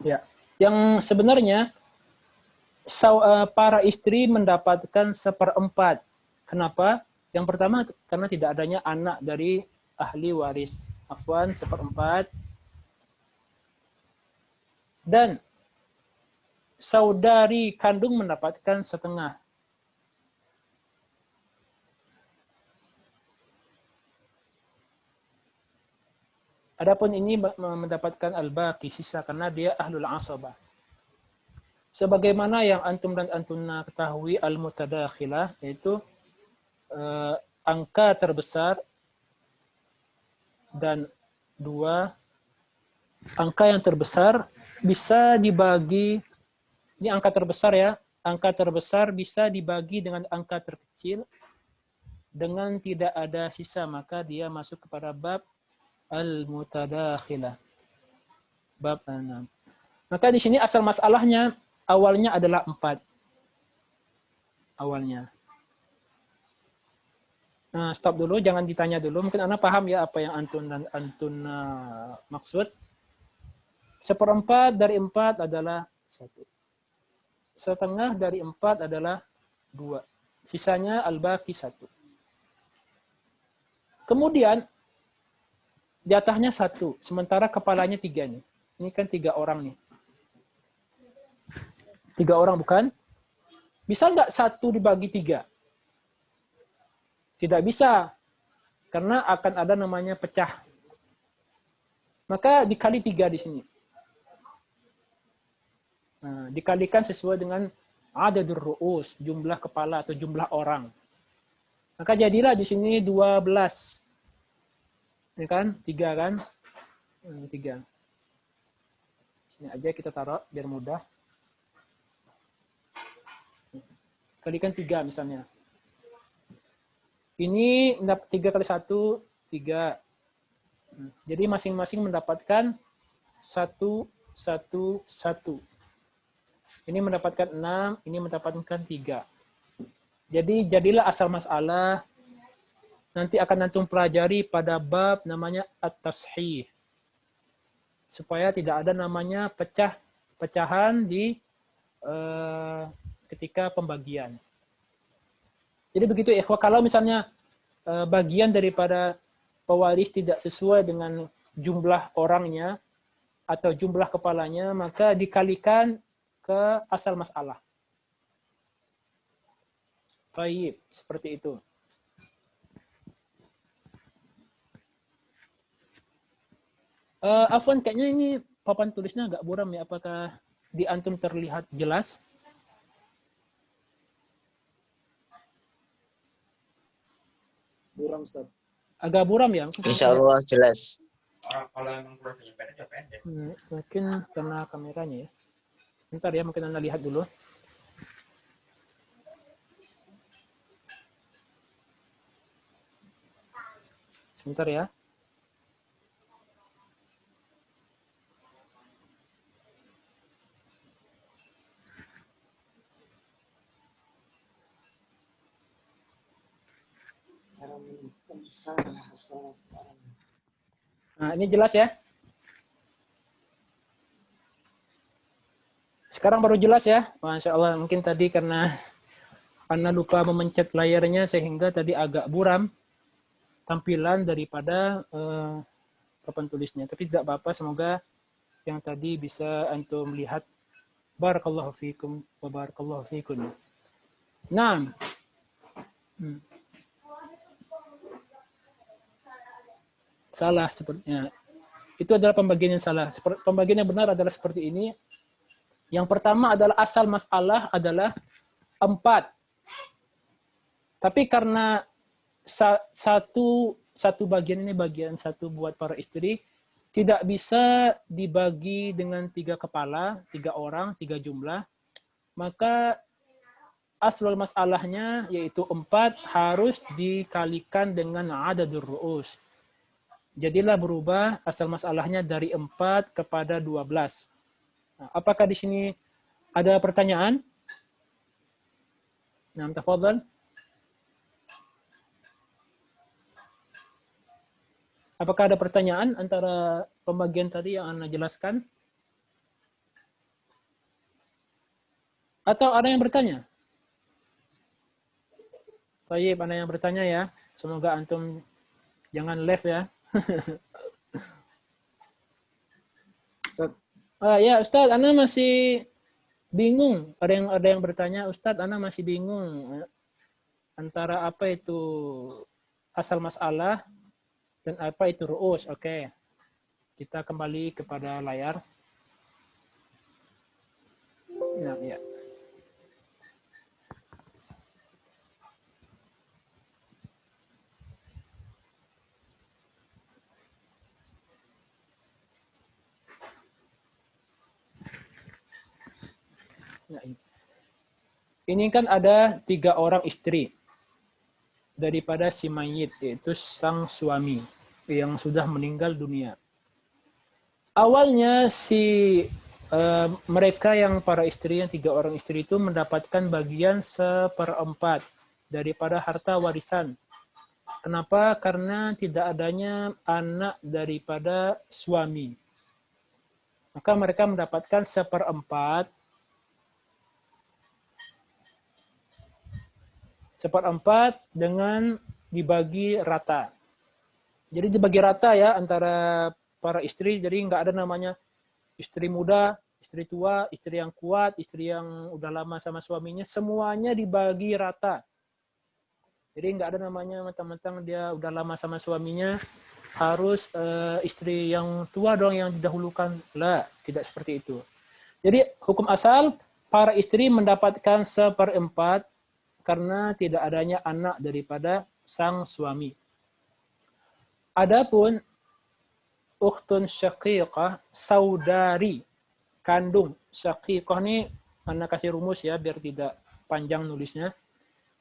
Ya, yang sebenarnya para istri mendapatkan 1/4. Kenapa? Yang pertama karena tidak adanya anak dari ahli waris. Afwan, 1/4. Dan saudari kandung mendapatkan setengah. Adapun ini mendapatkan al-baqi, sisa, karena dia ahlul asabah. Sebagaimana yang antum dan antuna ketahui al-mutadakhilah, yaitu angka terbesar dan dua angka yang terbesar bisa dibagi, ini angka terbesar ya, angka terbesar bisa dibagi dengan angka terkecil dengan tidak ada sisa, maka dia masuk kepada bab al-mutadakhilah. Bab 6. Maka di sini asal masalahnya awalnya adalah 4. Awalnya. Nah, stop dulu, jangan ditanya dulu. Mungkin Anda paham ya apa yang antun dan antuna maksud. 1/4 dari 4 adalah 1. 1/2 dari 4 adalah 2. Sisanya al-baqi 1. Kemudian jatahnya 1, sementara kepalanya 3 nih. Ini kan 3 orang nih. 3 orang bukan? Bisa nggak 1 dibagi 3? Tidak bisa, karena akan ada namanya pecah. Maka dikali 3 di sini. Nah, dikalikan sesuai dengan adadur ru'us, jumlah kepala atau jumlah orang. Maka jadilah di sini 12. Ya kan? 3 kan? 3. Ini aja kita taruh biar mudah. Kalikan 3 misalnya. Ini 3 kali 1, 3. Jadi masing-masing mendapatkan 1, 1, 1. Ini mendapatkan 6, ini mendapatkan 3. Jadi jadilah asal masalah. Nanti akan antum pelajari pada bab namanya at-tashih. Supaya tidak ada namanya pecahan di ketika pembagian. Jadi begitu ikhwah, kalau misalnya bagian daripada pewaris tidak sesuai dengan jumlah orangnya atau jumlah kepalanya, maka dikalikan ke asal masalah. Baik, seperti itu. Afwan, kayaknya ini papan tulisnya agak buram ya. Apakah di antum terlihat jelas? Buram, Ustaz. Agak buram ya? Insya Allah jelas. Kalau emang profilnya pendek ya pendek. Mungkin karena kameranya ya. Bentar ya, mungkin Anda lihat dulu. Sebentar ya. Nah, ini jelas ya. Sekarang baru jelas ya. Masya Allah, mungkin tadi karena Anda lupa memencet layarnya sehingga tadi agak buram tampilan daripada papan tulisnya. Tapi tidak apa-apa, semoga yang tadi bisa antum melihat. Barakallahu fikum wa barakallahu fikum. Nah. Salah sepertinya. Itu adalah pembagian yang salah. Pembagian yang benar adalah seperti ini. Yang pertama adalah asal masalah adalah 4. Tapi karena satu bagian ini bagian satu buat para istri, tidak bisa dibagi dengan 3 kepala, 3 orang, 3 jumlah. Maka aslul masalahnya yaitu 4 harus dikalikan dengan adadur ru'us. Jadilah berubah asal masalahnya dari 4 kepada 12. Nah, apakah di sini ada pertanyaan? Nah, tafadhal. Apakah ada pertanyaan antara pembagian tadi yang Anda jelaskan? Atau ada yang bertanya? Baik, ada yang bertanya ya. Semoga antum jangan live ya. Ustaz. Ya Ustaz, Ana masih bingung. Ada yang bertanya, Ustaz, Ana masih bingung antara apa itu asal masalah dan apa itu ru'us. Oke. Kita kembali kepada layar. Nah, ya. Nah, ini kan ada 3 orang istri daripada si mayit, yaitu sang suami yang sudah meninggal dunia. Awalnya mereka yang para istri, yang 3 orang istri itu mendapatkan bagian 1/4 daripada harta warisan. Kenapa? Karena tidak adanya anak daripada suami. Maka mereka mendapatkan 1/4 dengan dibagi rata. Jadi dibagi rata ya antara para istri, jadi nggak ada namanya istri muda, istri tua, istri yang kuat, istri yang udah lama sama suaminya, semuanya dibagi rata. Jadi nggak ada namanya mentang-mentang dia udah lama sama suaminya, harus istri yang tua dong yang didahulukan. Lah, tidak seperti itu. Jadi hukum asal, para istri mendapatkan 1/4 karena tidak adanya anak daripada sang suami. Adapun ukhtun syaqiqah, saudari kandung. Syaqiqah ini anak kasih rumus ya biar tidak panjang nulisnya.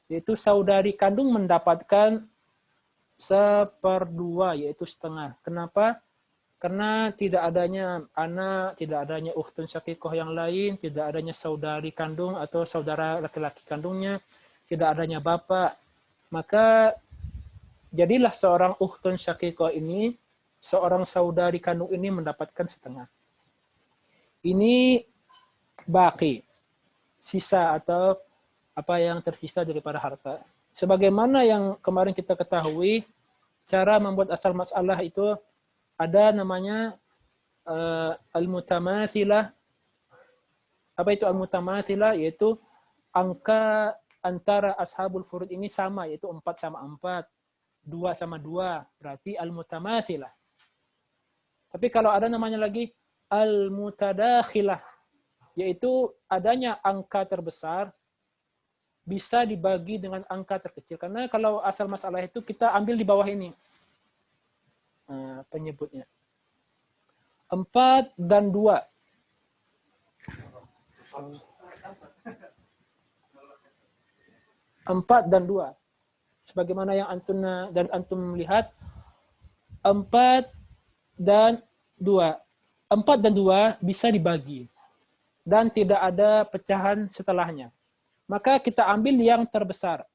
Yaitu saudari kandung mendapatkan 1/2 yaitu setengah. Kenapa? Karena tidak adanya anak, tidak adanya ukhtun syaqiqah yang lain, tidak adanya saudari kandung atau saudara laki-laki kandungnya, tidak adanya bapak. Maka jadilah seorang ukhtun syaqiqah ini, seorang saudari kandung ini mendapatkan setengah. Ini baki, sisa atau apa yang tersisa daripada harta. Sebagaimana yang kemarin kita ketahui, cara membuat asal masalah itu ada namanya al-mutamathilah. Apa itu al-mutamathilah? Yaitu angka antara ashabul furud ini sama, yaitu 4/4, 2/2, berarti al-mutamathilah. Tapi kalau ada namanya lagi al-mutadakhilah, yaitu adanya angka terbesar bisa dibagi dengan angka terkecil. Karena kalau asal masalah itu kita ambil di bawah ini. Penyebutnya. 4 dan 2. Empat dan 2. Sebagaimana yang antum lihat, 4 dan 2. 4 dan 2 bisa dibagi. Dan tidak ada pecahan setelahnya. Maka kita ambil yang terbesar.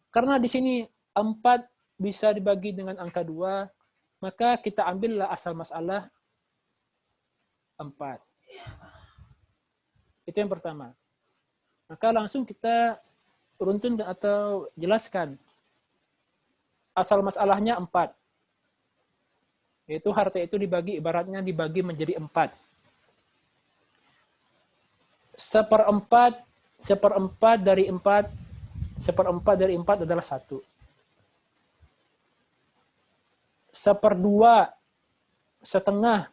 Karena di sini 4 bisa dibagi dengan angka 2, maka kita ambillah asal masalah 4. Itu yang pertama. Maka langsung kita runtun atau jelaskan. Asal masalahnya 4. Yaitu harta itu dibagi, ibaratnya dibagi menjadi 4. 1/4 dari 4, 1/4 dari 4 adalah 1. 1/2 setengah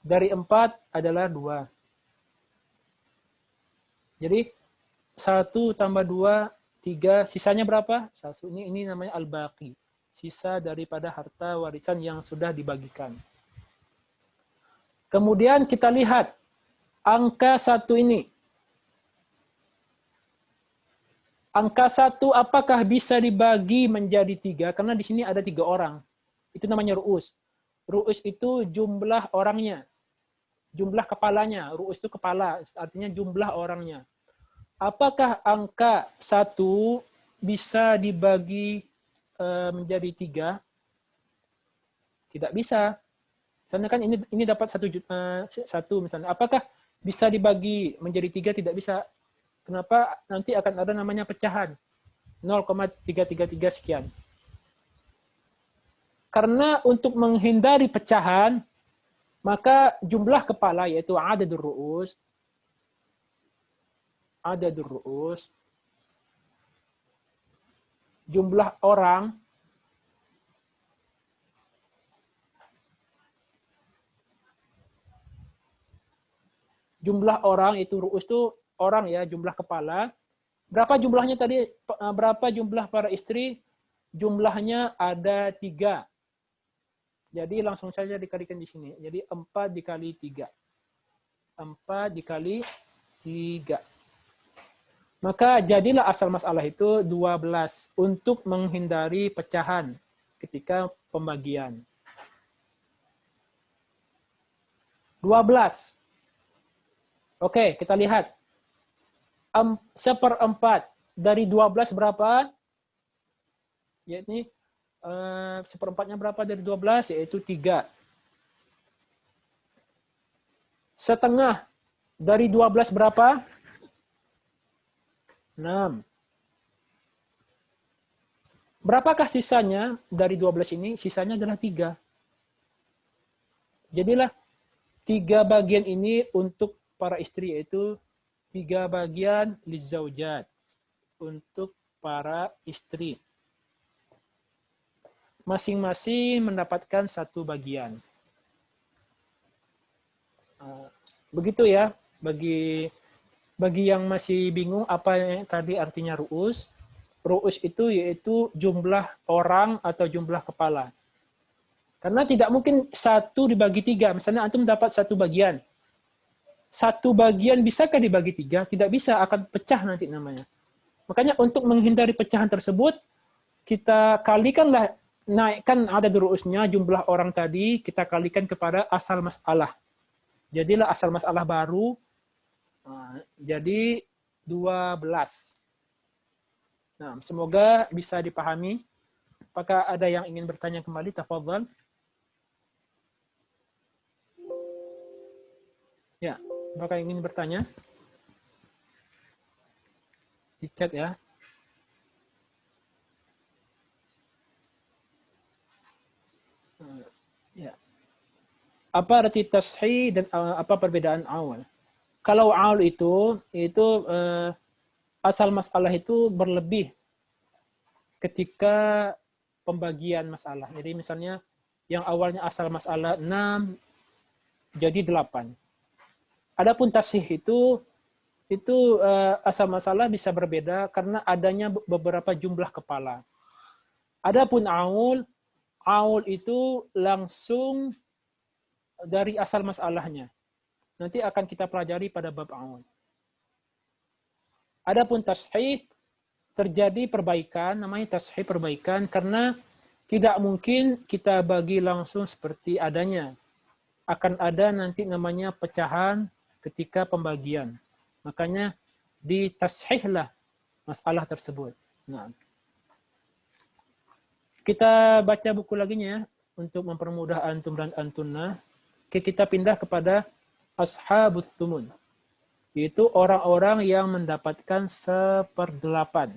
dari 4 adalah 2. Jadi 1 tambah 2, 3, sisanya berapa? 1. Ini namanya al-baqi. Sisa daripada harta warisan yang sudah dibagikan. Kemudian kita lihat angka 1 ini. Angka 1 apakah bisa dibagi menjadi 3? Karena di sini ada 3 orang. Itu namanya ru'us. Ru'us itu jumlah orangnya. Jumlah kepalanya. Ru'us itu kepala. Artinya jumlah orangnya. Apakah angka 1 bisa dibagi menjadi 3? Tidak bisa. Misalnya kan ini dapat 1 misalnya. Apakah bisa dibagi menjadi 3? Tidak bisa. Kenapa? Nanti akan ada namanya pecahan. 0,333 sekian. Karena untuk menghindari pecahan, maka jumlah kepala yaitu adadur ru'us, jumlah orang jumlah orang itu ru'us itu orang ya, jumlah kepala. Berapa jumlahnya tadi? Berapa jumlah para istri? Jumlahnya ada 3. Jadi langsung saja dikalikan di sini. Jadi 4 dikali 3. 4 dikali 3. Maka jadilah asal masalah itu 12 untuk menghindari pecahan ketika pembagian. 12. Oke, kita lihat. 1/4 dari 12 berapa? Yakni 1/4-nya berapa dari 12? Yaitu 3. Setengah dari 12 berapa? 6. Berapakah sisanya dari 12 ini? Sisanya adalah 3. Jadilah 3 bagian ini untuk para istri, yaitu 3 bagian lizaujat untuk para istri. Masing-masing mendapatkan 1 bagian. Begitu ya, bagi yang masih bingung apa yang tadi artinya ru'us. Ru'us itu yaitu jumlah orang atau jumlah kepala. Karena tidak mungkin 1 dibagi 3. Misalnya antum dapat 1 bagian. 1 bagian bisakah dibagi 3? Tidak bisa, akan pecah nanti namanya. Makanya untuk menghindari pecahan tersebut, kita kalikanlah, naikkan ada ru'usnya, jumlah orang tadi, kita kalikan kepada asal masalah. Jadilah asal masalah baru, jadi 12. Nah, semoga bisa dipahami. Apakah ada yang ingin bertanya kembali? Tafadhal. Ya, apakah ingin bertanya? Di chat ya. Ya. Apa arti tashih dan apa perbedaan awal? Kalau awal itu asal masalah itu berlebih ketika pembagian masalah. Jadi misalnya yang awalnya asal masalah 6 jadi 8. Adapun tashih itu asal masalah bisa berbeda karena adanya beberapa jumlah kepala. Adapun aul itu langsung dari asal masalahnya. Nanti akan kita pelajari pada bab aul. Adapun tashih terjadi perbaikan, namanya tashih perbaikan karena tidak mungkin kita bagi langsung seperti adanya. Akan ada nanti namanya pecahan ketika pembagian. Makanya ditashihlah masalah tersebut. Nah, kita baca buku laginya ya untuk mempermudah antum dan antunna. Kita pindah kepada ashabus thumun. Yaitu orang-orang yang mendapatkan 1/8.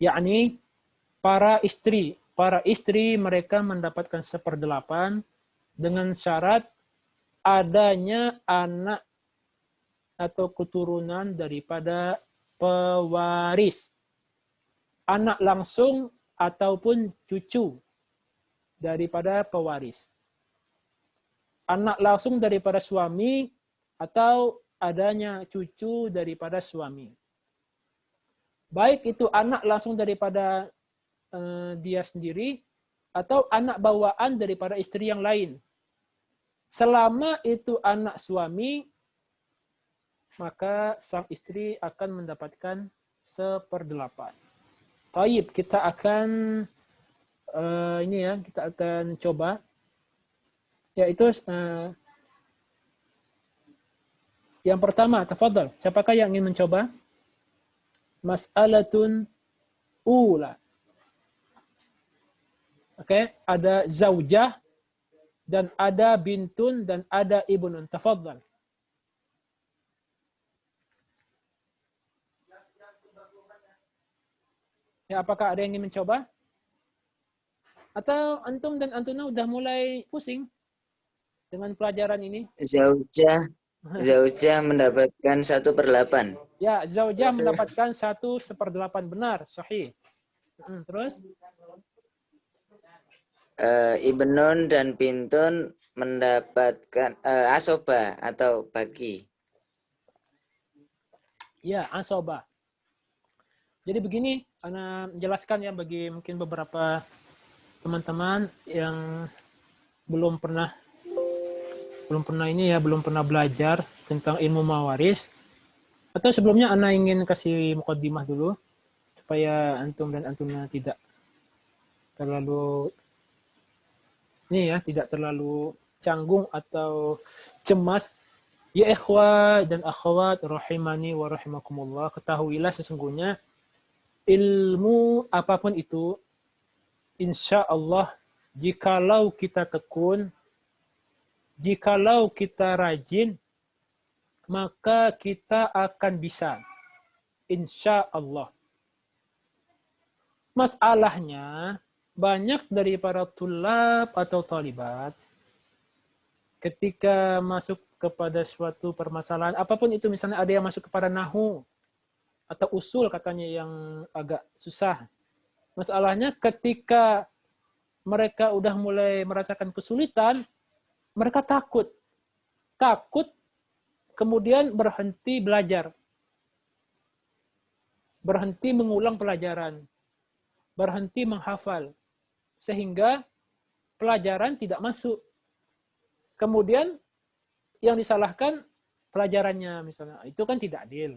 Yakni para istri. Para istri mereka mendapatkan 1/8 dengan syarat adanya anak atau keturunan daripada pewaris. Anak langsung ataupun cucu daripada pewaris. Anak langsung daripada suami atau adanya cucu daripada suami. Baik itu anak langsung daripada dia sendiri atau anak bawaan daripada istri yang lain. Selama itu anak suami, maka sang istri akan mendapatkan 1/8. Baik, kita akan kita akan coba. Yaitu yang pertama, tafadhal. Siapakah yang ingin mencoba? Mas'alatun ula. Oke, ada zaujah dan ada bintun dan ada ibnun. Tafadhal. Ya, apakah ada yang ingin mencoba? Atau antum dan antuna udah mulai pusing dengan pelajaran ini? Zaujah mendapatkan 1/8. Ya, zaujah mendapatkan 1/8. Benar, sahih. Terus? Ibnun dan bintun mendapatkan asoba atau bagi. Ya, asobah. Jadi begini, Ana jelaskan ya bagi mungkin beberapa teman-teman yang belum pernah belajar tentang ilmu mawaris. Atau sebelumnya Ana ingin kasih mukaddimah dulu supaya antum dan antuna tidak terlalu tidak terlalu canggung atau cemas. Ya ikhwah dan akhwat rahimani wa rahimakumullah, ketahuilah sesungguhnya ilmu apapun itu, insya Allah jikalau kita tekun, jikalau kita rajin, maka kita akan bisa. Insya Allah. Masalahnya, banyak dari para tulab atau talibat, ketika masuk kepada suatu permasalahan, apapun itu, misalnya ada yang masuk kepada nahu, atau usul katanya yang agak susah. Masalahnya ketika mereka udah mulai merasakan kesulitan, mereka takut. Takut, kemudian berhenti belajar. Berhenti mengulang pelajaran. Berhenti menghafal. Sehingga pelajaran tidak masuk. Kemudian yang disalahkan pelajarannya misalnya. Itu kan tidak adil.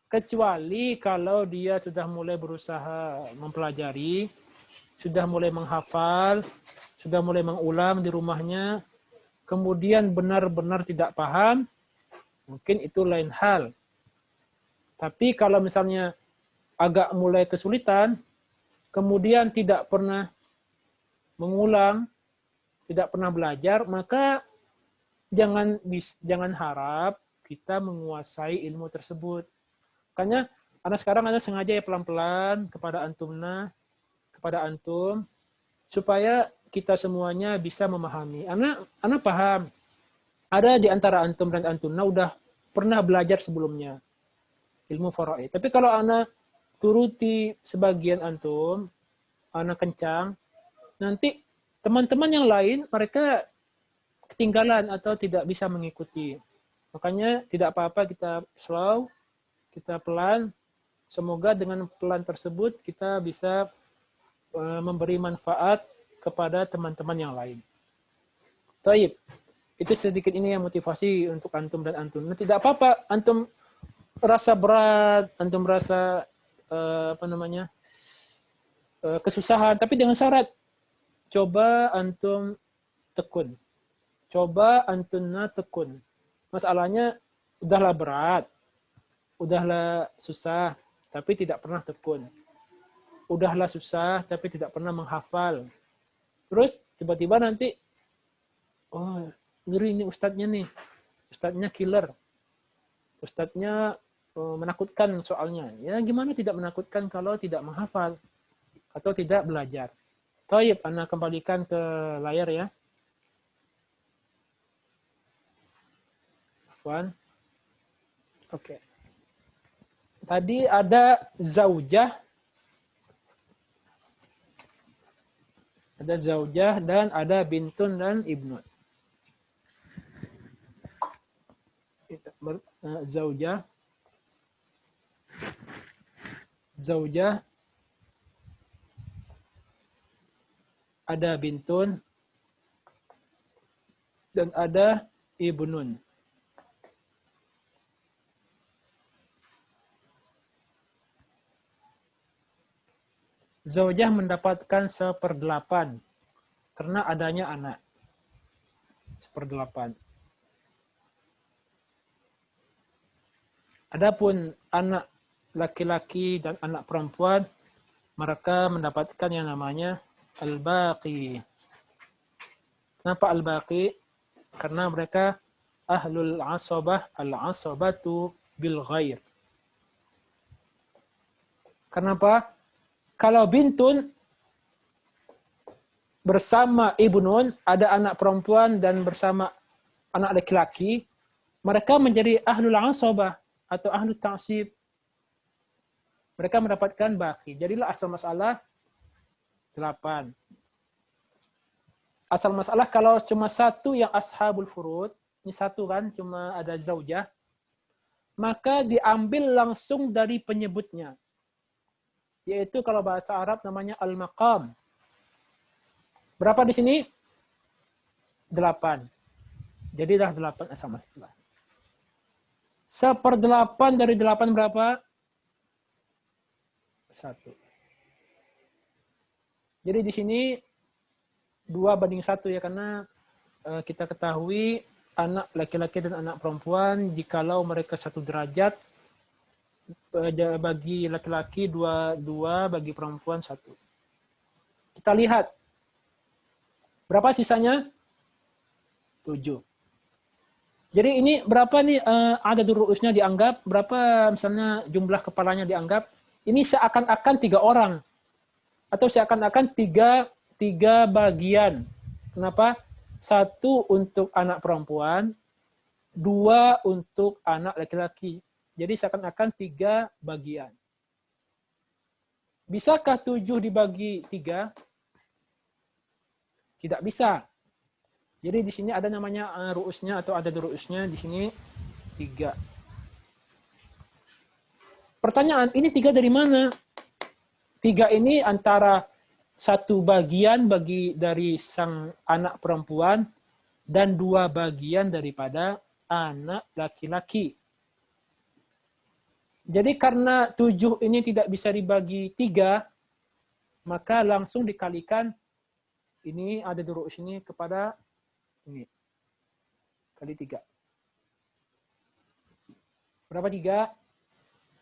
Kecuali kalau dia sudah mulai berusaha mempelajari, sudah mulai menghafal, sudah mulai mengulang di rumahnya, kemudian benar-benar tidak paham, mungkin itu lain hal. Tapi kalau misalnya agak mulai kesulitan, kemudian tidak pernah mengulang, tidak pernah belajar, maka jangan harap kita menguasai ilmu tersebut. Makanya sekarang sengaja ya pelan-pelan kepada antum, supaya kita semuanya bisa memahami. Ana paham. Ada di antara antum dan antuna udah pernah belajar sebelumnya ilmu faraid. Tapi kalau ana turuti sebagian antum, ana kencang, nanti teman-teman yang lain mereka ketinggalan atau tidak bisa mengikuti. Makanya tidak apa-apa kita slow, kita pelan. Semoga dengan pelan tersebut kita bisa memberi manfaat kepada teman-teman yang lain. Taib. Itu sedikit ini yang motivasi untuk antum dan antun. Nah, tidak apa-apa antum rasa berat, antum rasa kesusahan, tapi dengan syarat coba antum tekun. Coba antuna tekun. Masalahnya udahlah berat, udahlah susah, tapi tidak pernah tekun. Udahlah susah, tapi tidak pernah menghafal. Terus tiba-tiba nanti, oh ngeri nih ustadznya nih. Ustadznya killer. Ustadznya menakutkan soalnya. Ya gimana tidak menakutkan kalau tidak menghafal atau tidak belajar. Taib, ana kembalikan ke layar ya. Afwan. Oke. Tadi ada zaujah. Ada zaujah dan ada bintun dan ibnun. Zaujah. Zaujah. Ada bintun dan ada ibnun. Zaujah mendapatkan 1/8 karena adanya anak. 1/8. Adapun anak laki-laki dan anak perempuan, mereka mendapatkan yang namanya al-baqi. Kenapa al-baqi? Karena mereka ahlul asabah, al-asabatu bil ghair. Kenapa? Kalau bintun bersama ibnun, ada anak perempuan dan bersama anak laki-laki, mereka menjadi ahlul asabah atau ahlul ta'sib. Mereka mendapatkan baqi. Jadilah asal masalah 8. Asal masalah kalau cuma satu yang ashabul furud, ini satu kan, cuma ada zaujah, maka diambil langsung dari penyebutnya. Yaitu kalau bahasa Arab namanya al-maqam. Berapa di sini? 8. Jadi dah 8 asal masalah. 1/8 dari 8 berapa? 1. Jadi di sini 2/1 ya, karena kita ketahui anak laki-laki dan anak perempuan jikalau mereka satu derajat, bagi laki-laki 2, bagi perempuan 1. Kita lihat berapa sisanya? 7. Jadi ini berapa nih ada ru'usnya dianggap, berapa misalnya jumlah kepalanya dianggap? Ini seakan-akan 3 orang atau seakan-akan 3 bagian. Kenapa? 1 untuk anak perempuan, 2 untuk anak laki-laki. Jadi seakan-akan 3 bagian. Bisakah 7 dibagi 3? Tidak bisa. Jadi di sini ada namanya ru'usnya atau ada ru'usnya di sini 3. Pertanyaan, ini 3 dari mana? 3 ini antara 1 bagian dari sang anak perempuan dan 2 bagian daripada anak laki-laki. Jadi karena 7 ini tidak bisa dibagi 3, maka langsung dikalikan ini ada ru'us ini kepada ini. Kali 3. Berapa 3?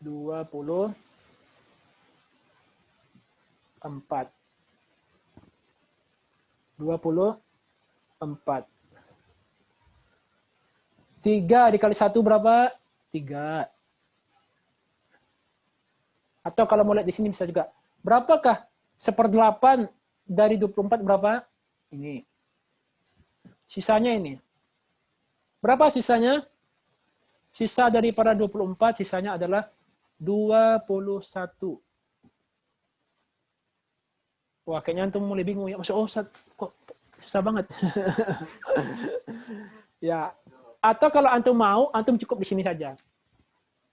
24. 24. 3 dikali 1 berapa? 3. Atau kalau mau lihat di sini bisa juga. Berapakah 1/8 dari 24 berapa? Ini. Sisanya ini. Berapa sisanya? Sisa daripada 24, sisanya adalah 21. Wah, kayaknya antum mulai bingung ya. Maksud, Ustaz, kok susah banget. Ya. Atau kalau antum mau, antum cukup di sini saja.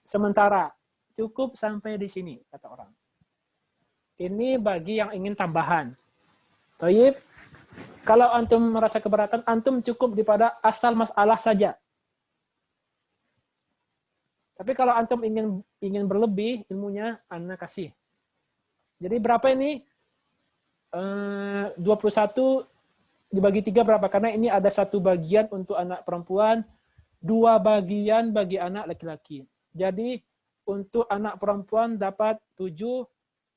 Sementara. Cukup sampai di sini, kata orang. Ini bagi yang ingin tambahan. Baik. Kalau antum merasa keberatan, antum cukup daripada asal masalah saja. Tapi kalau antum ingin berlebih ilmunya, Anda kasih. Jadi berapa ini? 21 dibagi 3 berapa? Karena ini ada 1 bagian untuk anak perempuan, 2 bagian bagi anak laki-laki. Jadi untuk anak perempuan dapat 7,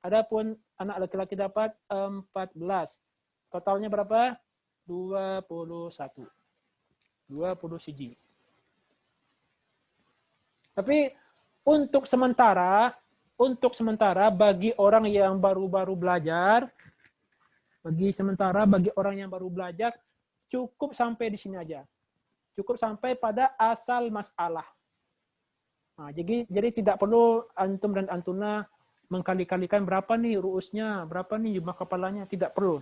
adapun anak laki-laki dapat 14. Totalnya berapa? 21. 20 siji. Tapi untuk sementara bagi orang yang baru-baru belajar, bagi orang yang baru belajar, cukup sampai di sini aja. Cukup sampai pada asal masalah. Nah, jadi tidak perlu antum dan antuna mengkali-kalikan berapa nih ru'usnya, berapa nih jumlah kepalanya, tidak perlu.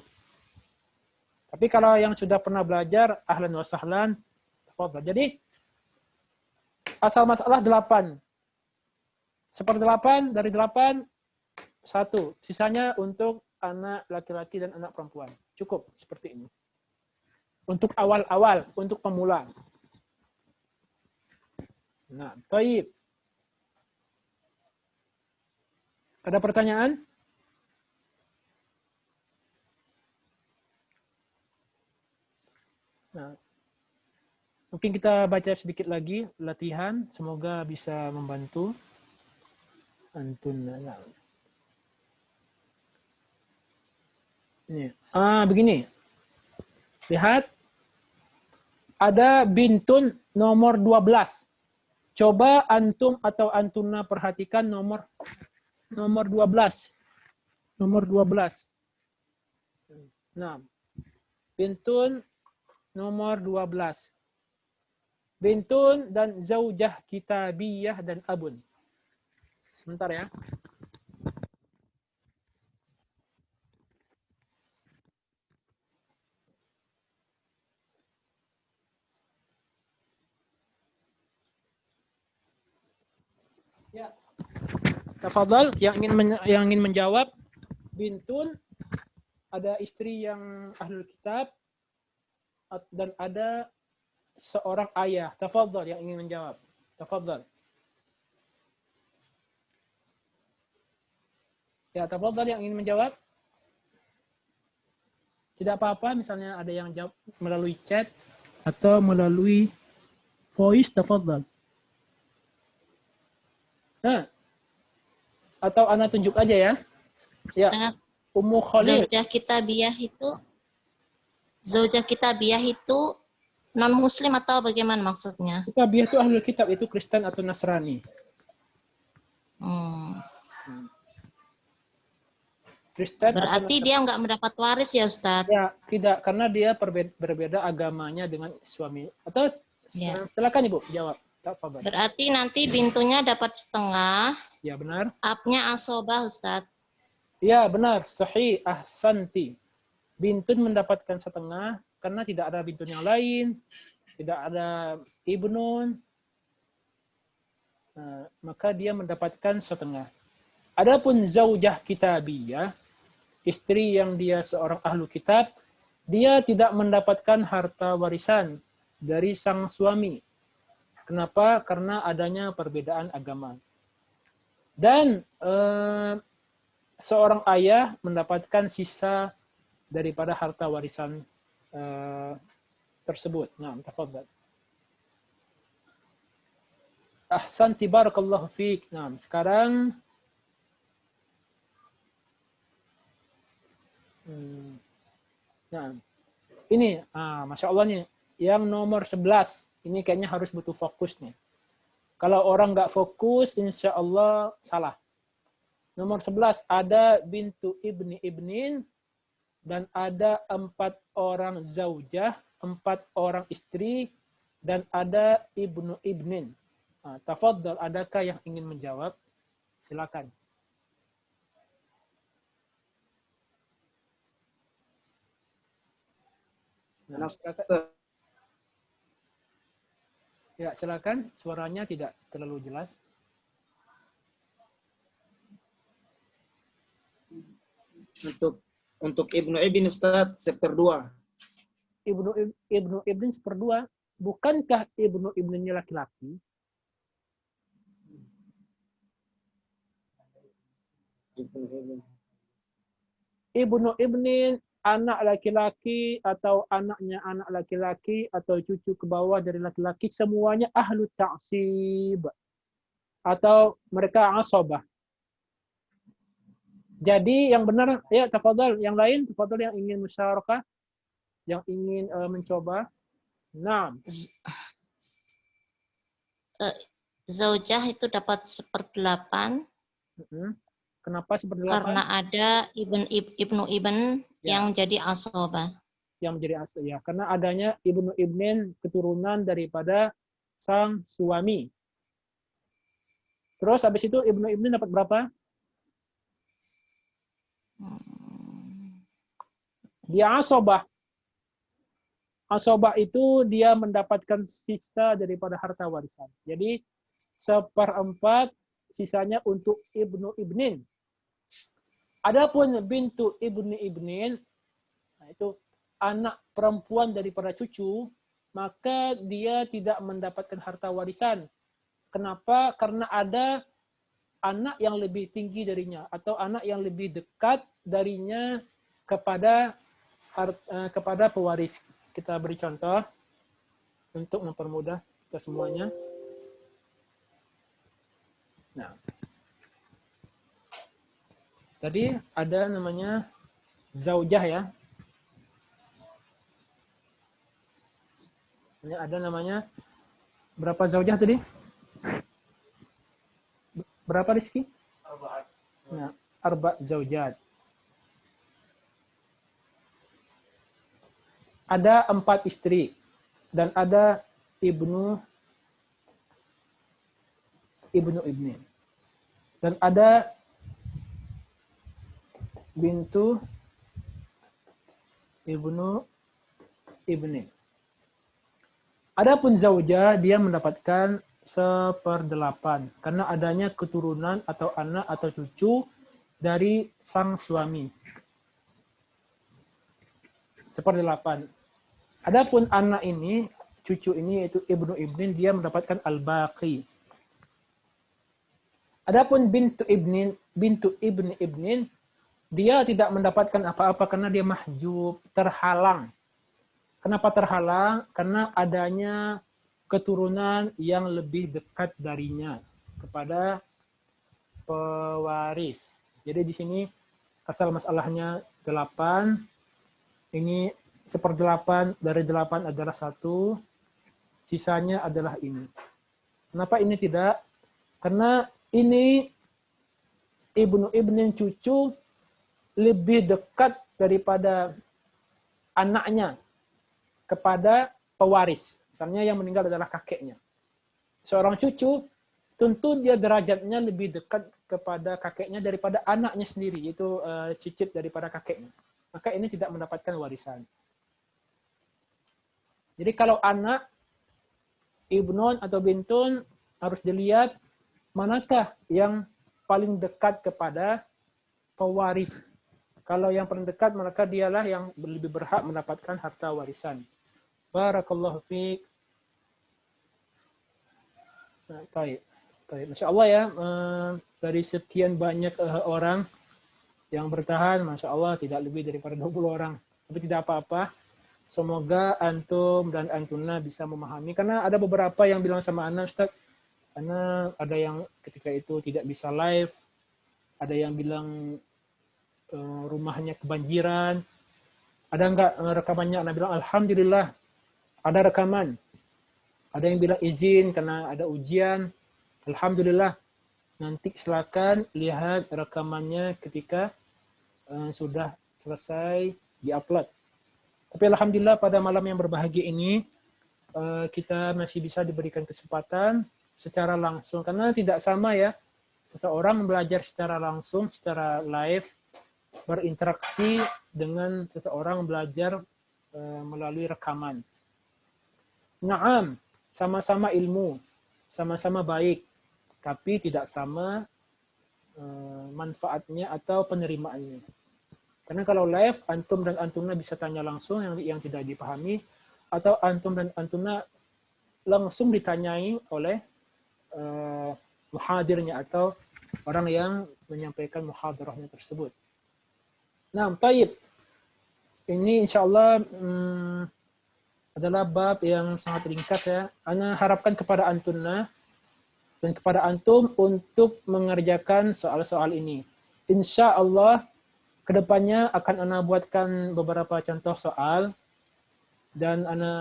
Tapi kalau yang sudah pernah belajar, ahlan wa sahlan. Jadi asal masalah 8. 1/8 dari 8, 1. Sisanya untuk anak laki-laki dan anak perempuan. Cukup seperti ini. Untuk awal-awal, untuk pemula. Nah, baik. Ada pertanyaan? Nah, mungkin kita baca sedikit lagi latihan, semoga bisa membantu antun. Ini. Begini. Lihat. Ada bintun nomor 12. Coba antum atau antuna perhatikan nomor 12. Nomor 12. Nah, bintun nomor 12. Bintun dan zaujah kitabiyah dan abun. Sebentar ya. Ya. Tafadhal yang ingin menjawab. Bintun, ada istri yang ahlul kitab dan ada seorang ayah. Tafadhal yang ingin menjawab. Tafadhal. Ya, tafadhal yang ingin menjawab. Tidak apa-apa, misalnya ada yang jawab melalui chat atau melalui voice, tafadhal. Nah, atau Ana tunjuk aja ya. Ya, Ustaz, Ummu Khalil. Zaujah kitabiyah itu non muslim atau bagaimana maksudnya? Kitabiyah itu ahlul kitab, itu Kristen atau Nasrani. Kristen Berarti atau dia nggak mendapat waris ya Ustaz? ya, tidak, karena dia berbeda agamanya dengan suami. Atau Ya. silakan Ibu jawab. Tak apa. Berarti nanti bintunya dapat setengah, Ya, benar. abnya asobah Ustaz. Ya, benar. Sahih, ahsanti. Bintun mendapatkan setengah karena tidak ada bintun yang lain, tidak ada ibnun. Nah, maka dia mendapatkan setengah. Adapun zaujah kitabiyah, istri yang dia seorang ahlu kitab, dia tidak mendapatkan harta warisan dari sang suami. Kenapa? Karena adanya perbedaan agama. Dan seorang ayah mendapatkan sisa daripada harta warisan tersebut. Nah, tafadhal. Ahsanti barakallahu fiik. Nah, sekarang nah, ini Masya Allah nih, yang nomor 11. Ini kayaknya harus butuh fokus nih. Kalau orang nggak fokus, insya Allah salah. Nomor 11, ada bintu ibni ibnin, dan ada 4 orang zaujah, 4 orang istri, dan ada ibnu ibnin. Tafadhal, adakah yang ingin menjawab? Silakan. Nah, ya, silakan. Suaranya tidak terlalu jelas. Untuk Ibnu Ibn Ustaz 1/2. Ibnu ibnin 1/2. Bukankah ibnu ibninnya laki-laki? Ibnu ibnin anak laki-laki atau anaknya anak laki-laki atau cucu ke bawah dari laki-laki, semuanya ahlu ta'sib atau mereka asabah. Jadi yang benar, ya tafadhal, yang lain tafadhal yang ingin musyarakah, yang ingin mencoba. Nah, Zaujah itu dapat 1/8. Kenapa 1/8? Karena ada ibnu ibn Ya. yang jadi asobah. Yang menjadi asli, ya, karena adanya ibnu ibnin, keturunan daripada sang suami. Terus habis itu ibnu ibnin dapat berapa? Dia asobah. Asobah itu dia mendapatkan sisa daripada harta warisan. Jadi 1/4 sisanya untuk ibnu ibnin. Adapun bintu ibni ibnin, itu anak perempuan daripada cucu, maka dia tidak mendapatkan harta warisan. Kenapa? Karena ada anak yang lebih tinggi darinya atau anak yang lebih dekat darinya kepada pewaris. Kita beri contoh untuk mempermudah kita semuanya. Nah, tadi ada namanya zaujah ya. Ini ada namanya berapa zaujah tadi? Berapa Rizky? Nah, 4 zaujat. Ada 4 istri dan ada ibnu ibnin. Dan ada bintu ibnu ibnin. Adapun zaujah, dia mendapatkan 1/8 karena adanya keturunan atau anak atau cucu dari sang suami. 1/8. Adapun anak ini, cucu ini yaitu ibnu ibnin, dia mendapatkan al-baqi. Adapun bintu ibni ibnin, dia tidak mendapatkan apa-apa karena dia mahjub, terhalang. Kenapa terhalang? Karena adanya keturunan yang lebih dekat darinya kepada pewaris. Jadi di sini asal masalahnya 8. Ini 1/8 dari 8 adalah 1. Sisanya adalah ini. Kenapa ini tidak? Karena ini ibnu ibnin cucu lebih dekat daripada anaknya kepada pewaris. Misalnya yang meninggal adalah kakeknya. Seorang cucu, tentu dia derajatnya lebih dekat kepada kakeknya daripada anaknya sendiri, yaitu cicit daripada kakeknya. Maka ini tidak mendapatkan warisan. Jadi kalau anak, ibnun atau bintun, harus dilihat manakah yang paling dekat kepada pewaris. Kalau yang paling dekat, maka dialah yang lebih berhak mendapatkan harta warisan. Barakallahu fiik. Baik. Masya Allah ya, dari sekian banyak orang yang bertahan, Masya Allah tidak lebih daripada 20 orang. Tapi tidak apa-apa. Semoga antum dan antuna bisa memahami. Karena ada beberapa yang bilang sama Ana, Ustaz, karena ada yang ketika itu tidak bisa live, ada yang bilang rumahnya kebanjiran, ada enggak rekamannya? Ana bilang alhamdulillah ada rekaman. Ada yang bilang izin karena ada ujian, alhamdulillah. Nanti silakan lihat rekamannya ketika sudah selesai diupload. Tapi alhamdulillah pada malam yang berbahagia ini kita masih bisa diberikan kesempatan secara langsung, karena tidak sama ya seseorang belajar secara langsung, secara live, berinteraksi dengan seseorang belajar melalui rekaman. Naam, sama-sama ilmu, sama-sama baik, tapi tidak sama manfaatnya atau penerimaannya. Karena kalau live, antum dan antuna bisa tanya langsung yang tidak dipahami, atau antum dan antuna langsung ditanyai oleh muhadirnya atau orang yang menyampaikan muhadarahnya tersebut. Nah, taib. Ini insya Allah adalah bab yang sangat ringkas ya. Ana harapkan kepada antuna dan kepada antum untuk mengerjakan soal-soal ini. Insya Allah kedepannya akan ana buatkan beberapa contoh soal dan ana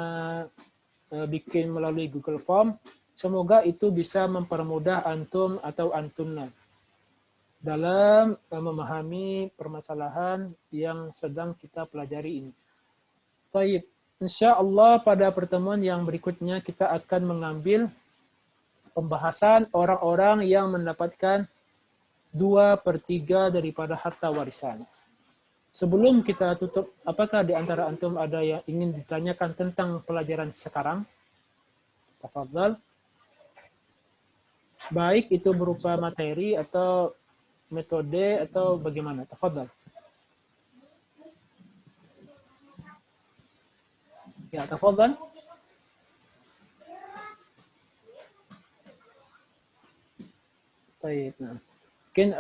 bikin melalui Google Form. Semoga itu bisa mempermudah antum atau antuna dalam memahami permasalahan yang sedang kita pelajari ini. Baik, insya Allah pada pertemuan yang berikutnya kita akan mengambil pembahasan orang-orang yang mendapatkan 2/3 daripada harta warisan. Sebelum kita tutup, apakah di antara antum ada yang ingin ditanyakan tentang pelajaran sekarang? Tafadhal. Baik itu berupa materi atau metode atau bagaimana? Tafadhal. Ya, tafadhal. Baik. Nah. Mungkin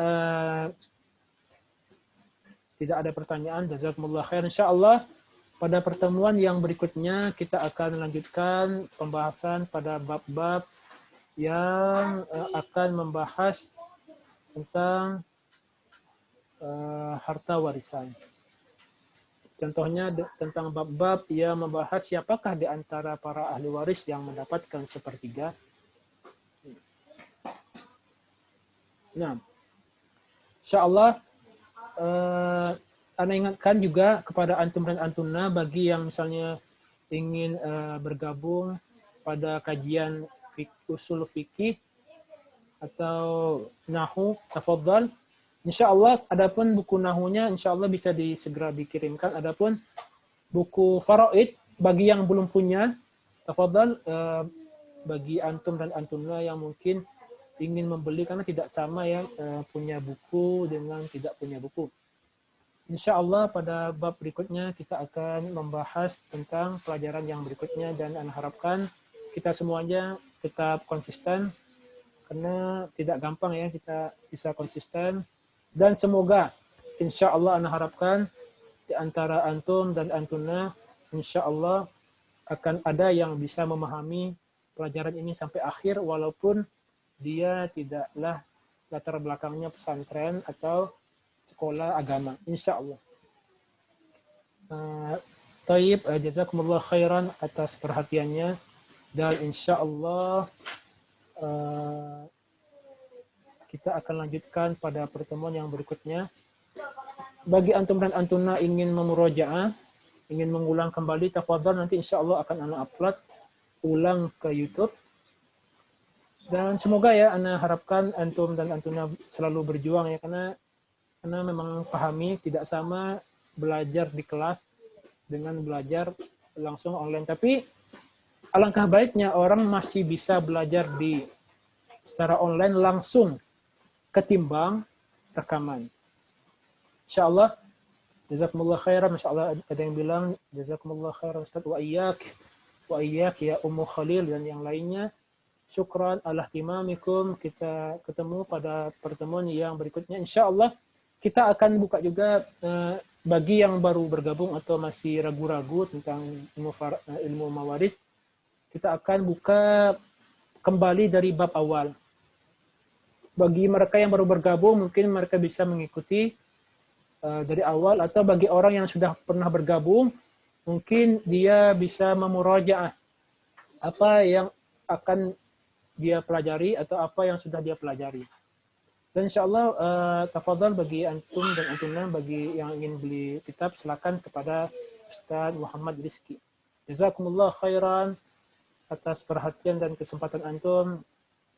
tidak ada pertanyaan. Jazakumullah khair. Insyaallah pada pertemuan yang berikutnya kita akan melanjutkan pembahasan pada bab-bab yang akan membahas tentang harta warisan. Contohnya tentang bab-bab yang membahas siapakah di antara para ahli waris yang mendapatkan 1/3. Nah, insyaallah ana ingatkan juga kepada antum dan antuna bagi yang misalnya ingin bergabung pada kajian usul fikih atau nahu, tafadhal. Insyaallah adapun buku nahunya insyaallah bisa segera dikirimkan. Adapun buku faraid bagi yang belum punya, tafadhal bagi antum dan antuna yang mungkin ingin membeli, karena tidak sama ya punya buku dengan tidak punya buku. Insya Allah pada bab berikutnya kita akan membahas tentang pelajaran yang berikutnya, dan Ana harapkan kita semuanya tetap konsisten, karena tidak gampang ya kita bisa konsisten. Dan semoga insya Allah Ana harapkan di antara antum dan antuna insya Allah akan ada yang bisa memahami pelajaran ini sampai akhir, walaupun dia tidaklah latar belakangnya pesantren atau sekolah agama, insya Allah. Taib, jazakumullah khairan atas perhatiannya, dan insya Allah kita akan lanjutkan pada pertemuan yang berikutnya. Bagi antum dan antuna ingin memurojaah, ingin mengulang kembali, tafadhal, nanti insya Allah akan ana upload ulang ke YouTube. Dan semoga ya, ana harapkan antum dan antuna selalu berjuang ya, karena memang pahami tidak sama belajar di kelas dengan belajar langsung online. Tapi alangkah baiknya orang masih bisa belajar di secara online langsung ketimbang rekaman. Insyaallah, jazakumullah khairan. Masyaallah ada yang bilang jazakumullah khairan Ustaz, wa iyyak ya Ummu Khalil dan yang lainnya. Syukran ala ihtimamikum. Kita ketemu pada pertemuan yang berikutnya. Insyaallah kita akan buka juga bagi yang baru bergabung atau masih ragu-ragu tentang ilmu mawaris, kita akan buka kembali dari bab awal. Bagi mereka yang baru bergabung, mungkin mereka bisa mengikuti dari awal, atau bagi orang yang sudah pernah bergabung, mungkin dia bisa memurajaah apa yang akan dia pelajari atau apa yang sudah dia pelajari. Dan insyaallah tafadhal bagi antum dan antuna, bagi yang ingin beli kitab, silakan kepada Ustaz Muhammad Rizki. Jazakumullah khairan atas perhatian dan kesempatan antum.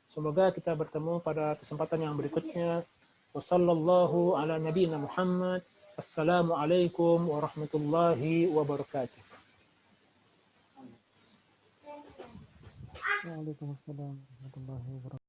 Semoga kita bertemu pada kesempatan yang berikutnya. Wassallallahu ala nabiyina Muhammad. Assalamualaikum warahmatullahi wabarakatuh. Waalaikumsalam warahmatullahi wabarakatuh.